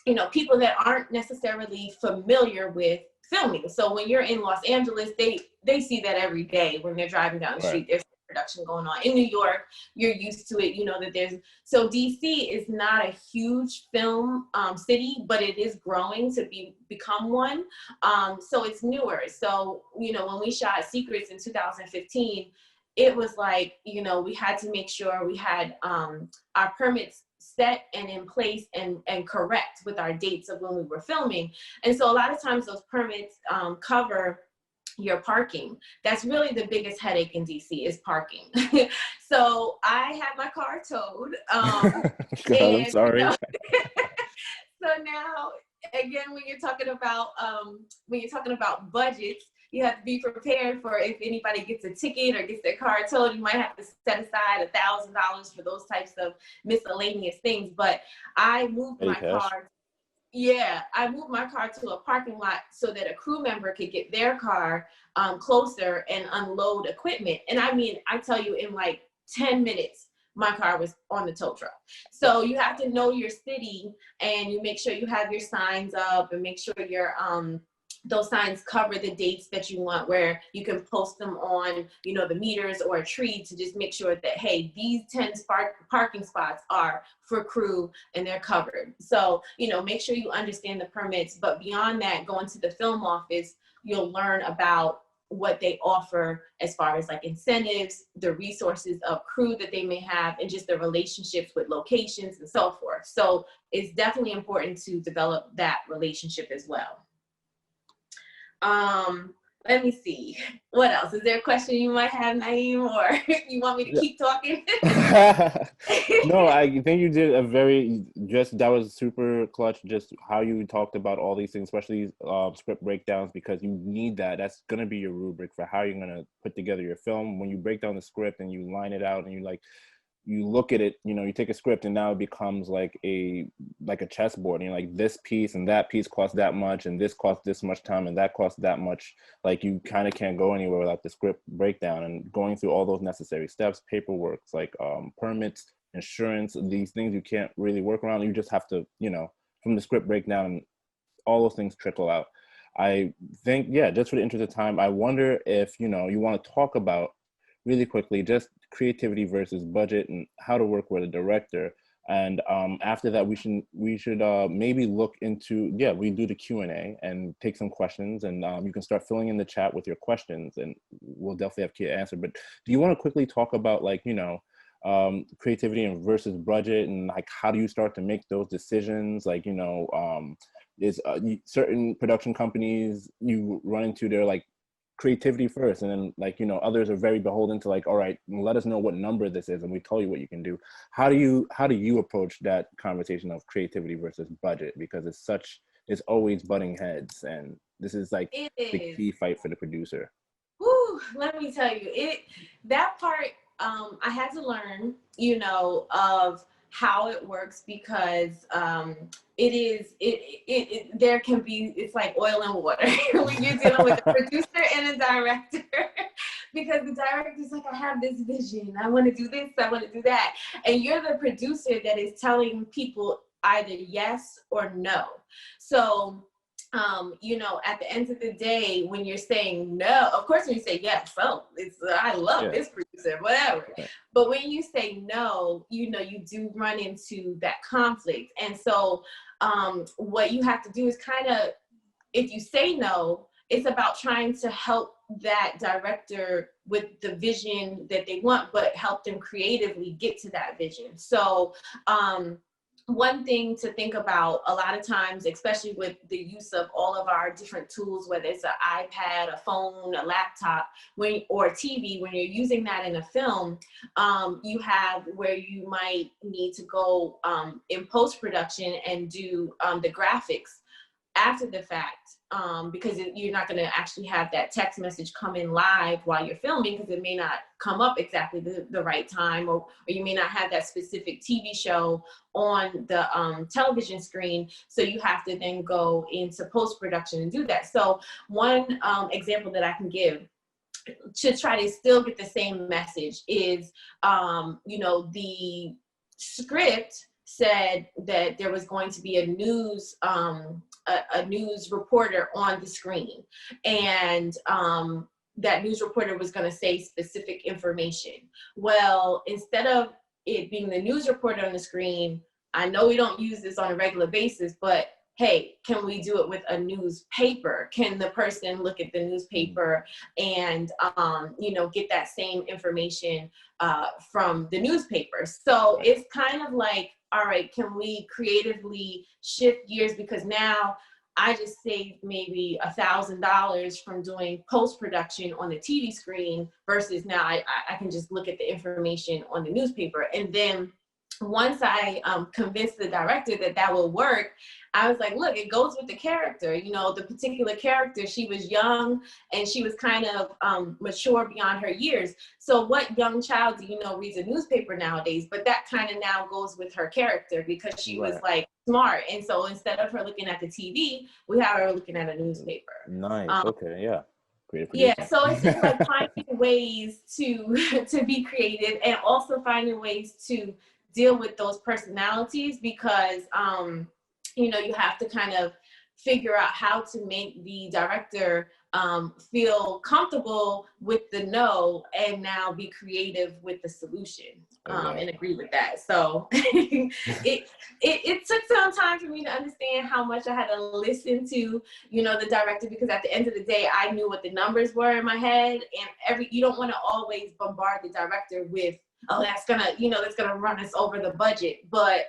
S2: you know, people that aren't necessarily familiar with filming. So when you're in Los Angeles, they see that every day when they're driving down the street. There's production going on. In New York, you're used to it. You know that so DC is not a huge film city, but it is growing to become one. So it's newer. So, you know, when we shot Secrets in 2015, it was like, you know, we had to make sure we had our permits set and in place and correct with our dates of when we were filming. And so a lot of times those permits cover your parking. That's really the biggest headache in DC is parking. So I had my car towed.
S1: God, I'm sorry.
S2: You know, so now, again, when you're talking about budgets, You have to be prepared for if anybody gets a ticket or gets their car towed, you might have to set aside $1,000 for those types of miscellaneous things. But I moved
S1: Petty
S2: my
S1: cash.
S2: car. Yeah, I moved my car to a parking lot so that a crew member could get their car closer and unload equipment. And I mean, I tell you, in like 10 minutes, my car was on the tow truck. So you have to know your city, and you make sure you have your signs up, and make sure your those signs cover the dates that you want, where you can post them on, you know, the meters or a tree, to just make sure that, hey, these 10 parking spots are for crew and they're covered. So, you know, make sure you understand the permits. But beyond that, going to the film office, you'll learn about what they offer as far as like incentives, the resources of crew that they may have, and just the relationships with locations and so forth. So it's definitely important to develop that relationship as well. Let me see. What else? Is there a question you might have, Naeem, or you want me to keep talking?
S1: No, I think you did a very, just, that was super clutch, just how you talked about all these things, especially script breakdowns, because you need that. That's going to be your rubric for how you're going to put together your film. When you break down the script and you line it out and you look at it, you know, you take a script and now it becomes like a chessboard, and you're like, this piece and that piece costs that much, and this costs this much time, and that costs that much. Like, you kind of can't go anywhere without the script breakdown and going through all those necessary steps, paperwork, like permits, insurance, these things you can't really work around. You just have to, you know, from the script breakdown, all those things trickle out. I think, yeah, just for the interest of time, I wonder if, you know, you want to talk about really quickly just creativity versus budget and how to work with a director. And after that, we should maybe look into, yeah, we do the Q&A and take some questions, and you can start filling in the chat with your questions, and we'll definitely have key answer. But do you want to quickly talk about, like, you know, creativity and versus budget, and like, how do you start to make those decisions? Like, you know, is certain production companies you run into, they're like, creativity first, and then, like, you know, others are very beholden to, like, all right, let us know what number this is and we tell you what you can do. How do you approach that conversation of creativity versus budget? Because it's always butting heads, and this is like the key fight for the producer.
S2: Whew, let me tell you, that part, I had to learn, you know, of how it works, because there can be, it's like oil and water when you're dealing with a producer and a director. Because the director's like, I have this vision, I want to do this, I want to do that, and you're the producer that is telling people either yes or no. So you know, at the end of the day, when you're saying no, of course, when you say yes, so I love this producer, whatever. Okay. But when you say no, you know, you do run into that conflict. And so what you have to do is kind of, if you say no, it's about trying to help that director with the vision that they want, but help them creatively get to that vision. So one thing to think about a lot of times, especially with the use of all of our different tools, whether it's an iPad, a phone, a laptop, or a TV, when you're using that in a film, you have where you might need to go in post-production and do the graphics after the fact, because you're not going to actually have that text message come in live while you're filming, because it may not come up exactly the right time, or you may not have that specific TV show on the television screen. So you have to then go into post-production and do that. So one example that I can give to try to still get the same message is, you know, the script said that there was going to be a news reporter on the screen, and that news reporter was going to say specific information. Well, instead of it being the news reporter on the screen, I know we don't use this on a regular basis, but hey, can we do it with a newspaper? Can the person look at the newspaper and, you know, get that same information from the newspaper? So it's kind of like, all right, can we creatively shift gears? Because now I just saved maybe $1,000 from doing post-production on the TV screen, versus now I can just look at the information on the newspaper. And then once I convinced the director that that would work, I was like, look, it goes with the character. You know, the particular character, she was young and she was kind of mature beyond her years. So what young child do you know reads a newspaper nowadays? But that kind of now goes with her character because she was like smart. And so instead of her looking at the TV, we have her looking at a newspaper.
S1: Nice. Okay. Yeah.
S2: Yeah, so it's just like finding ways to be creative and also finding ways to deal with those personalities because you know, you have to kind of figure out how to make the director feel comfortable with the no and now be creative with the solution and agree with that. So it took some time for me to understand how much I had to listen to, you know, the director, because at the end of the day, I knew what the numbers were in my head, and you don't want to always bombard the director with, oh, that's gonna run us over the budget. But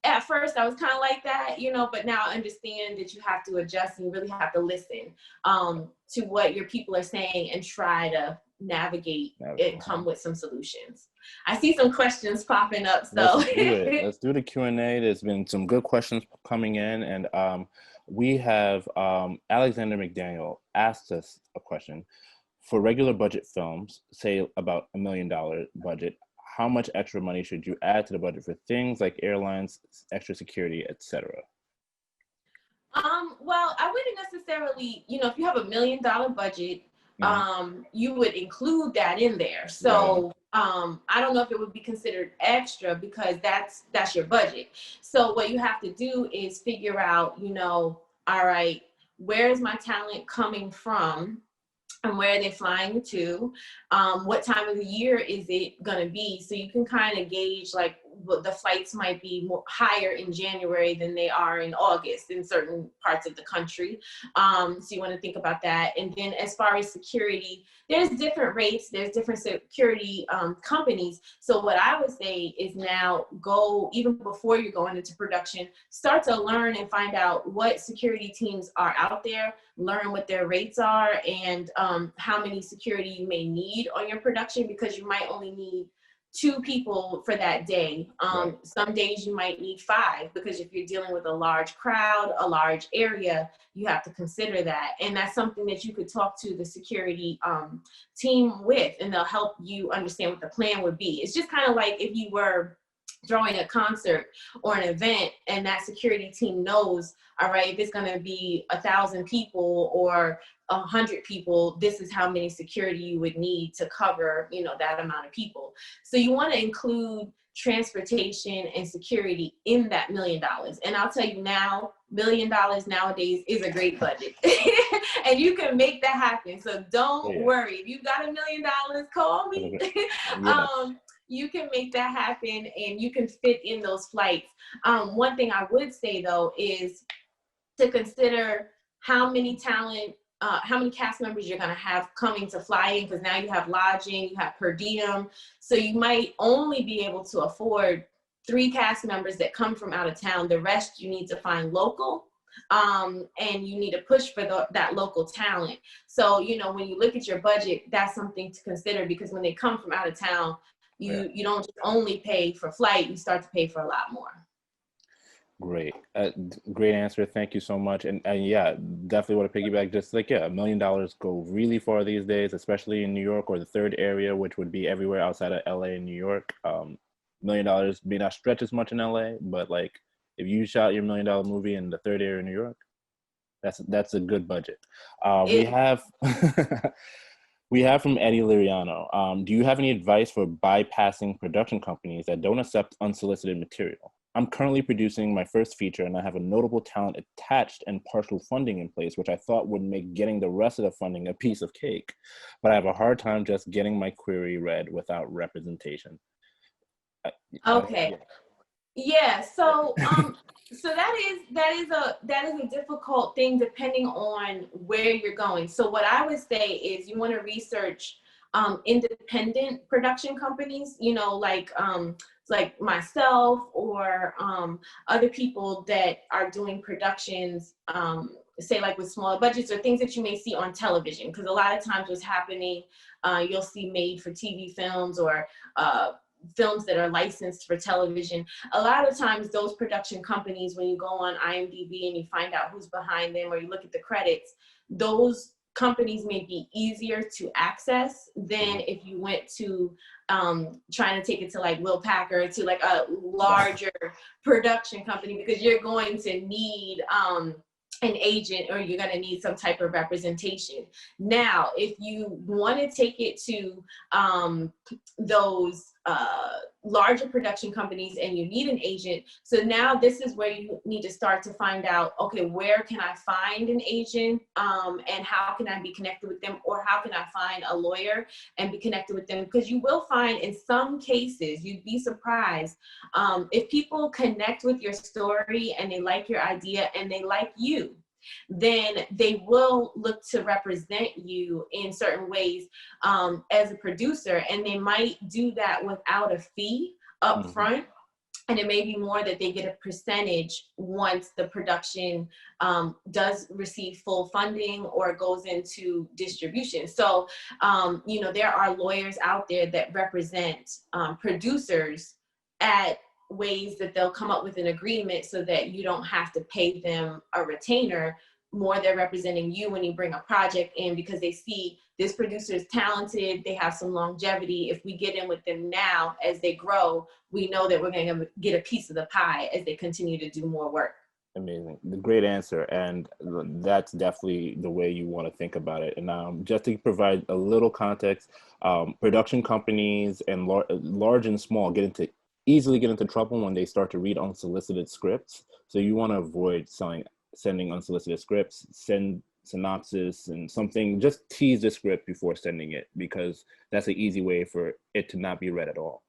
S2: at first I was kind of like that, you know, but now I understand that you have to adjust and you really have to listen to what your people are saying and try to navigate and come with some solutions. I see some questions popping up, so.
S1: Let's do it. Let's do the Q&A. There's been some good questions coming in, and we have Alexander McDaniel asked us a question. For regular budget films, say about $1 million budget, how much extra money should you add to the budget for things like airlines, extra security, etc.?
S2: Well, I wouldn't necessarily, you know, if you have $1 million budget, you would include that in there. So I don't know if it would be considered extra because that's your budget. So what you have to do is figure out, you know, all right, where is my talent coming from? And where are they flying to? What time of the year is it going to be? So you can kind of gauge, like, the flights might be higher in January than they are in August in certain parts of the country. So you want to think about that. And then as far as security, there's different rates, there's different security companies. So what I would say is now go, even before you're going into production, start to learn and find out what security teams are out there, learn what their rates are, and how many security you may need on your production, because you might only need 2 people for that day. Some days you might need 5, because if you're dealing with a large crowd, a large area, you have to consider that. And that's something that you could talk to the security team with, and they'll help you understand what the plan would be. It's just kind of like if you were throwing a concert or an event and that security team knows, all right, if it's going to be 1,000 people or 100 people, this is how many security you would need to cover, you know, that amount of people. So you want to include transportation and security in that $1 million. And I'll tell you now, $1 million nowadays is a great budget. And you can make that happen. So don't worry. If you've got $1 million, call me. You can make that happen and you can fit in those flights. One thing I would say though is to consider how many cast members you're going to have coming to fly in, because now you have lodging, you have per diem. So you might only be able to afford 3 cast members that come from out of town. The rest you need to find local. And you need to push for that local talent. So, you know, when you look at your budget, that's something to consider, because when they come from out of town, you don't just only pay for flight, you start to pay for a lot more.
S1: Great. Great answer. Thank you so much. And yeah, definitely want to piggyback. Just like, $1 million go really far these days, especially in New York or the 3rd area, which would be everywhere outside of LA and New York. $1 million may not stretch as much in LA, but like if you shot your $1 million movie in the 3rd area in New York, that's a good budget. We have from Eddie Liriano. Do you have any advice for bypassing production companies that don't accept unsolicited material? I'm currently producing my first feature and I have a notable talent attached and partial funding in place, which I thought would make getting the rest of the funding a piece of cake. But I have a hard time just getting my query read without representation.
S2: Okay. Yeah. So so that is a difficult thing depending on where you're going. So what I would say is you want to research independent production companies, you know, like myself or other people that are doing productions, say like with smaller budgets or things that you may see on television. Because a lot of times what's happening, you'll see made for TV films or films that are licensed for television. A lot of times those production companies, when you go on IMDb and you find out who's behind them or you look at the credits, those companies may be easier to access than if you went to trying to take it to like Will Packer, to like a larger production company, because you're going to need an agent, or you're going to need some type of representation. Now, if you want to take it to those larger production companies and you need an agent, so now this is where you need to start to find out, okay, where can I find an agent, and how can I be connected with them, or how can I find a lawyer and be connected with them? Because you will find in some cases, you'd be surprised, if people connect with your story and they like your idea and they like you, then they will look to represent you in certain ways as a producer, and they might do that without a fee up front. And it may be more that they get a percentage once the production does receive full funding or goes into distribution. So, you know, there are lawyers out there that represent producers at ways that they'll come up with an agreement so that you don't have to pay them a retainer. More, they're representing you when you bring a project in, because they see this producer is talented, they have some longevity. If we get in with them now as they grow, we know that we're going to get a piece of the pie as they continue to do more work.
S1: Amazing. The great answer. And that's definitely the way you want to think about it. And just to provide a little context, production companies and large and small easily get into trouble when they start to read unsolicited scripts. So you want to avoid sending unsolicited scripts. Send synopsis and something, just tease the script before sending it, because that's an easy way for it to not be read at all.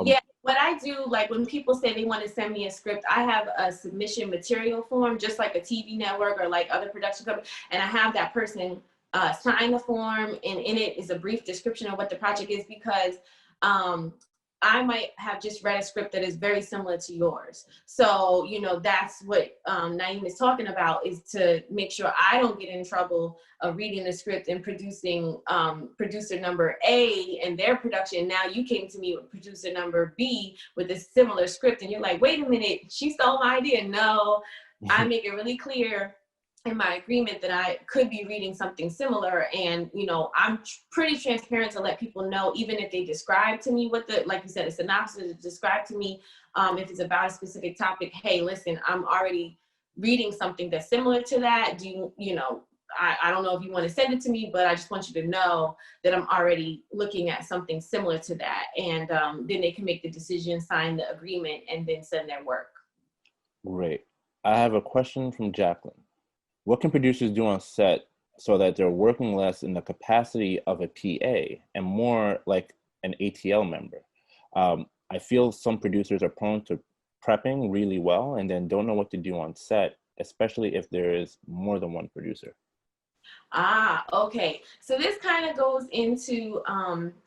S2: Yeah, what I do, like when people say they want to send me a script, I have a submission material form, just like a TV network or like other production companies, and I have that person sign the form, and in it is a brief description of what the project is, because I might have just read a script that is very similar to yours. So, you know, that's what Naeem is talking about, is to make sure I don't get in trouble of reading the script and producing producer number A and their production. Now you came to me with producer number B with a similar script, and you're like, wait a minute, she stole my idea. No, I make it really clear in my agreement that I could be reading something similar. And, you know, I'm pretty transparent to let people know, even if they describe to me what like you said, a synopsis, describe to me if it's about a specific topic, hey, listen, I'm already reading something that's similar to that. I don't know if you want to send it to me, but I just want you to know that I'm already looking at something similar to that. And then they can make the decision, sign the agreement, and then send their work.
S1: Great. I have a question from Jacqueline. What can producers do on set so that they're working less in the capacity of a PA and more like an ATL member? I feel some producers are prone to prepping really well and then don't know what to do on set, especially if there is more than one producer.
S2: Okay. So this kind of goes into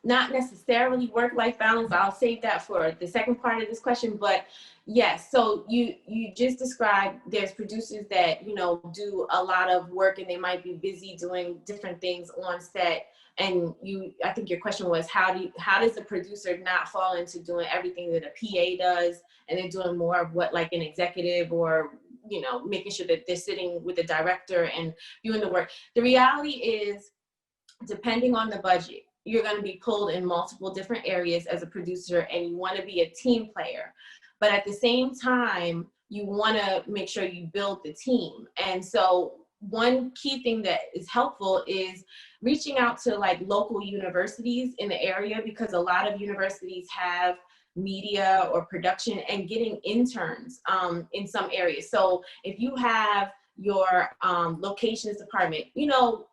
S2: not necessarily work-life balance. I'll save that for the second part of this question, but yes. So you just described there's producers that, you know, do a lot of work and they might be busy doing different things on set. And I think your question was, how does a producer not fall into doing everything that a PA does, and they're doing more of what like an executive, or, you know, making sure that they're sitting with the director and doing the work. The reality is, depending on the budget, you're going to be pulled in multiple different areas as a producer, and you want to be a team player. But at the same time, you want to make sure you build the team. And so one key thing that is helpful is reaching out to like local universities in the area, because a lot of universities have media or production, and getting interns in some areas. So if you have your locations department, you know,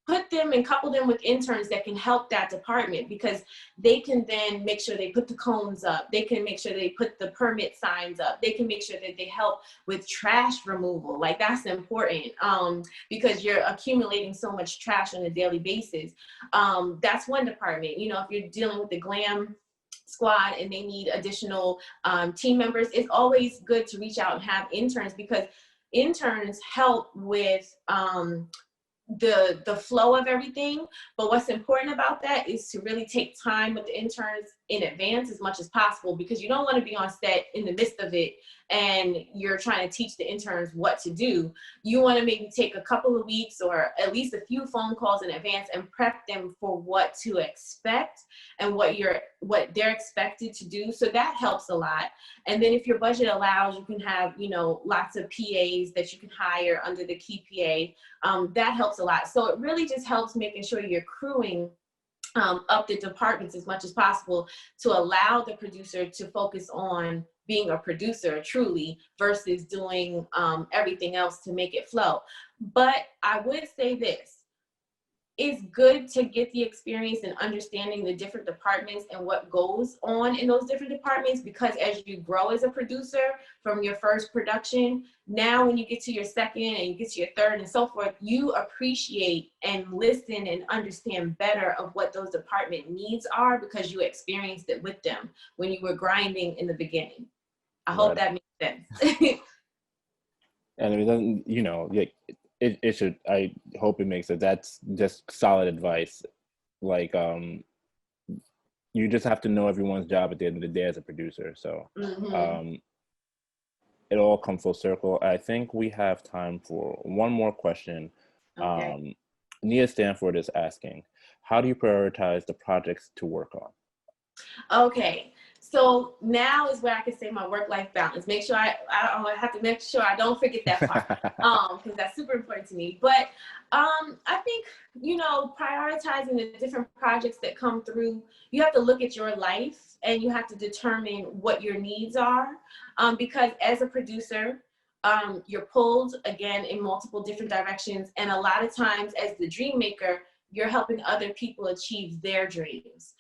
S2: put them and couple them with interns that can help that department, because they can then make sure they put the cones up. They can make sure they put the permit signs up. They can make sure that they help with trash removal. Like, that's important because you're accumulating so much trash on a daily basis. That's one department. You know, if you're dealing with the glam squad and they need additional team members, it's always good to reach out and have interns, because interns help with the flow of everything. But what's important about that is to really take time with the interns in advance as much as possible, because you don't want to be on set in the midst of it and you're trying to teach the interns what to do. You want to maybe take a couple of weeks or at least a few phone calls in advance and prep them for what to expect and what they're expected to do. So that helps a lot. And then if your budget allows, you can have, you know, lots of PAs that you can hire under the key PA. That helps a lot. So it really just helps making sure you're crewing up the departments as much as possible to allow the producer to focus on being a producer truly versus doing everything else to make it flow. But I would say this. It's good to get the experience and understanding the different departments and what goes on in those different departments, because as you grow as a producer from your first production, now when you get to your second and you get to your third and so forth, you appreciate and listen and understand better of what those department needs are because you experienced it with them when you were grinding in the beginning. I hope that makes sense.
S1: And it doesn't, you know, it should, I hope it makes sense. That's just solid advice. Like, you just have to know everyone's job at the end of the day as a producer. So it all comes full circle. I think we have time for one more question. Okay. Nia Stanford is asking, how do you prioritize the projects to work on?
S2: Okay. So now is where I can say my work-life balance. Make sure I have to make sure I don't forget that part, because that's super important to me. But I think, you know, prioritizing the different projects that come through, you have to look at your life and you have to determine what your needs are, because as a producer, you're pulled again in multiple different directions, and a lot of times as the dream maker, you're helping other people achieve their dreams.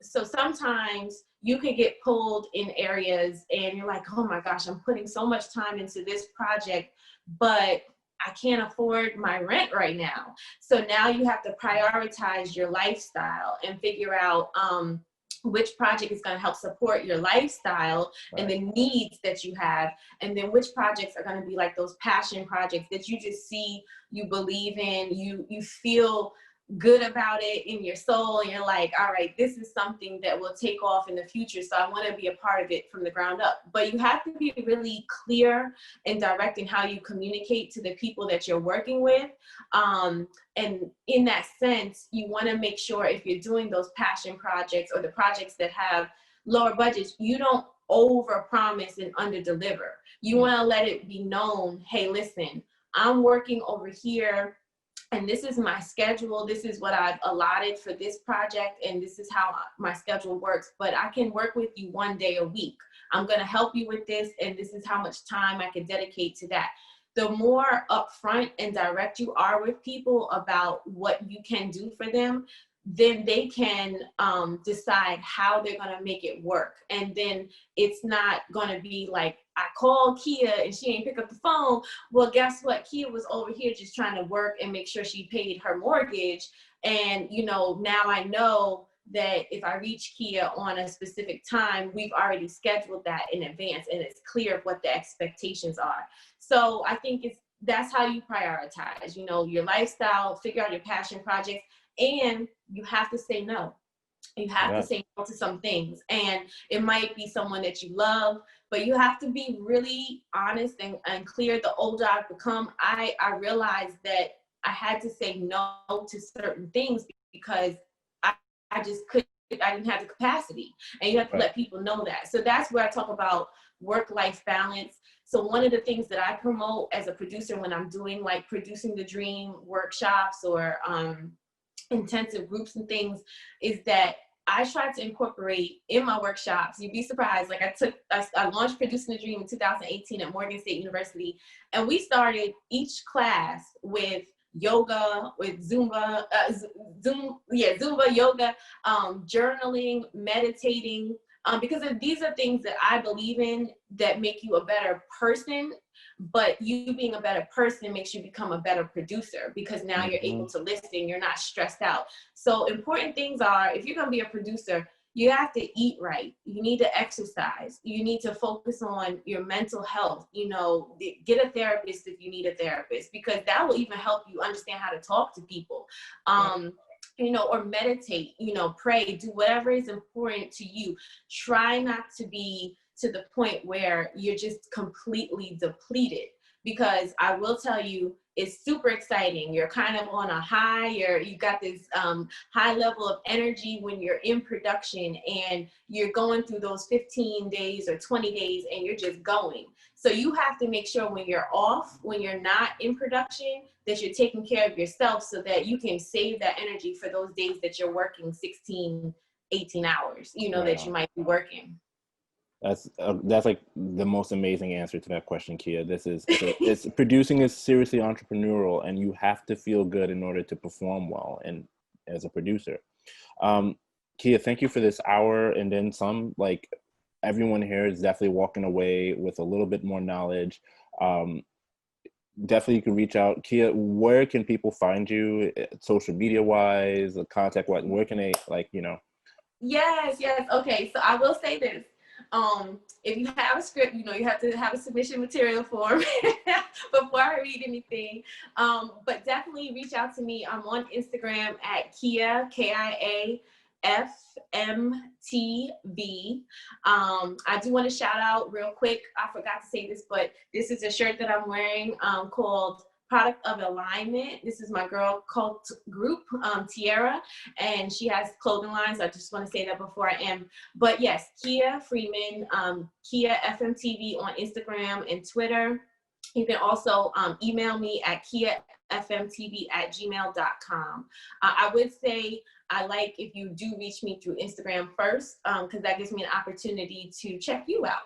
S2: So sometimes you can get pulled in areas and you're like, oh my gosh, I'm putting so much time into this project, but I can't afford my rent right now. So now you have to prioritize your lifestyle and figure out which project is going to help support your lifestyle and the needs that you have, and then which projects are going to be like those passion projects that you just see, you believe in, you feel good about it in your soul, and you're like, all right, this is something that will take off in the future, so I want to be a part of it from the ground up. But you have to be really clear and direct in how you communicate to the people that you're working with, and in that sense, you want to make sure if you're doing those passion projects or the projects that have lower budgets, you don't over promise and under deliver. You want to let it be known, hey, listen, I'm working over here and this is my schedule. This is what I've allotted for this project, and this is how my schedule works. But I can work with you one day a week. I'm going to help you with this, and this is how much time I can dedicate to that. The more upfront and direct you are with people about what you can do for them, then they can decide how they're going to make it work. And then it's not going to be like, I called Kia and she ain't pick up the phone. Well, guess what? Kia was over here just trying to work and make sure she paid her mortgage. And, you know, now I know that if I reach Kia on a specific time, we've already scheduled that in advance and it's clear of what the expectations are. So I think that's how you prioritize, you know, your lifestyle, figure out your passion projects, and you have to say no. You have to say no to some things, and it might be someone that you love, but you have to be really honest and clear. The older I've become, I realized that I had to say no to certain things because I just couldn't, I didn't have the capacity, and you have to let people know that. So that's where I talk about work-life balance. So one of the things that I promote as a producer when I'm doing like producing the dream workshops or intensive groups and things is that I try to incorporate in my workshops. You'd be surprised. Like I launched Producing the Dream in 2018 at Morgan State University, and we started each class with yoga, with Zumba, Zumba, yoga, journaling, meditating, because these are things that I believe in that make you a better person. But you being a better person makes you become a better producer because now you're able to listen, you're not stressed out. So important things are, if you're going to be a producer, You have to eat right. You need to exercise. You need to focus on your mental health. You know, get a therapist if you need a therapist, because that will even help you understand how to talk to people. You know, or meditate, you know, pray, do whatever is important to you. Try not to be to the point where you're just completely depleted, because I will tell you, it's super exciting. You're kind of on a high, you got this high level of energy when you're in production, and you're going through those 15 days or 20 days and you're just going. So you have to make sure when you're off, when you're not in production, that you're taking care of yourself so that you can save that energy for those days that you're working 16, 18 hours, you know, that you might be working.
S1: That's like the most amazing answer to that question, Kia. It's producing is seriously entrepreneurial, and you have to feel good in order to perform well and as a producer. Kia, thank you for this hour and then some. Like, everyone here is definitely walking away with a little bit more knowledge. Definitely you can reach out. Kia, where can people find you, social media wise, contact wise? Where can they, like, you know?
S2: Yes. Okay, so I will say this. If you have a script, you know, you have to have a submission material form before I read anything. But definitely reach out to me. I'm on Instagram at Kia, KIA FMTV. I do want to shout out real quick. I forgot to say this, but this is a shirt that I'm wearing called Product of Alignment. This is my girl cult group, Tiara, and she has clothing lines. I just want to say that before I am. But yes, Kia Freeman, Kia FMTV on Instagram and Twitter. You can also email me at kiafmtv@gmail.com. I would say I like if you do reach me through Instagram first, because that gives me an opportunity to check you out.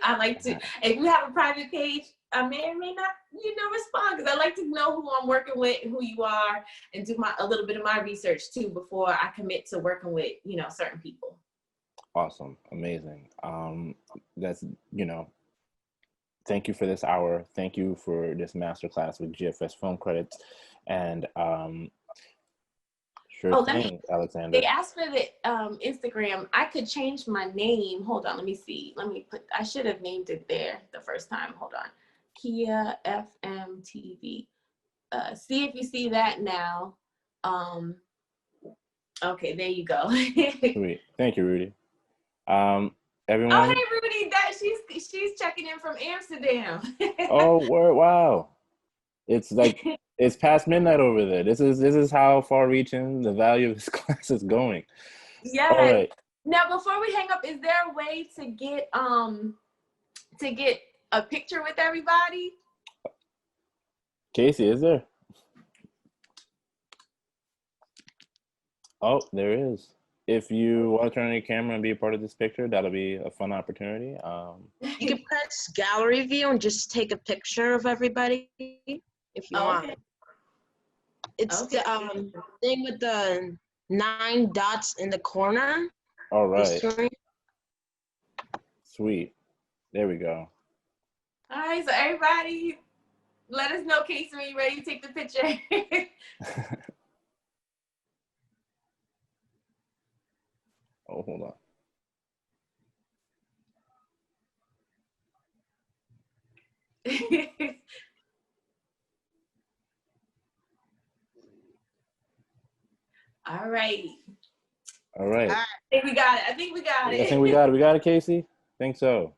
S2: I like to, if you have a private page, I may or may not, you know, respond, because I like to know who I'm working with and who you are, and do a little bit of my research too before I commit to working with, you know, certain people.
S1: Awesome, amazing. That's, you know, thank you for this hour. Thank you for this masterclass with GFS Film Credits. And Alexander.
S2: They asked for the Instagram. I could change my name. Hold on, let me see. I should have named it there the first time. Hold on. Kia FMTV. See if you see that now. Okay, there you go.
S1: Sweet. Thank you, Rudy. Everyone.
S2: Oh, hey, Rudy. She's checking in from Amsterdam.
S1: Oh, word! Wow. It's like it's past midnight over there. This is how far-reaching the value of this class is going.
S2: Yes.
S1: All right.
S2: Now, before we hang up, is there a way to get a picture with everybody?
S1: Casey, is there? Oh, there is. If you want to turn on your camera and be a part of this picture, that'll be a fun opportunity.
S3: You can press gallery view and just take a picture of everybody if you want. It's the thing with the 9 dots in the corner.
S1: All right. Sweet. There we go.
S2: All right, so everybody, let us know, Casey, when you're ready to take the picture.
S1: Oh, hold on.
S2: All right.
S1: All right.
S2: I think we got it. I think we got it.
S1: We got it, Casey? I think so.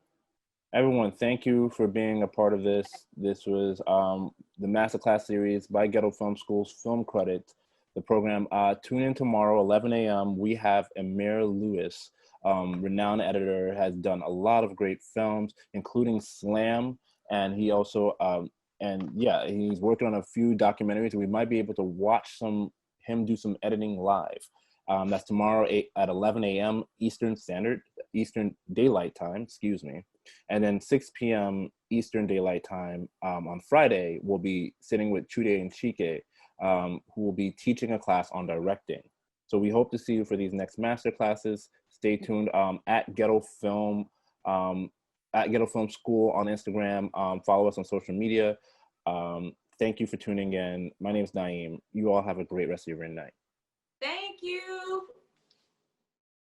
S1: Everyone, thank you for being a part of this. This was the Masterclass series by Ghetto Film School's Film Credits, the program. Tune in tomorrow, 11 a.m. We have Amir Lewis, renowned editor, has done a lot of great films, including Slam, and he also, he's working on a few documentaries. We might be able to watch him do some editing live. That's tomorrow at 11 a.m. Eastern Daylight Time, and then 6 p.m. Eastern Daylight Time on Friday, we'll be sitting with Chude and Chike, who will be teaching a class on directing. So we hope to see you for these next master classes. Stay tuned at Ghetto Film School on Instagram. Follow us on social media. Thank you for tuning in. My name is Naeem. You all have a great rest of your night.
S2: Thank you.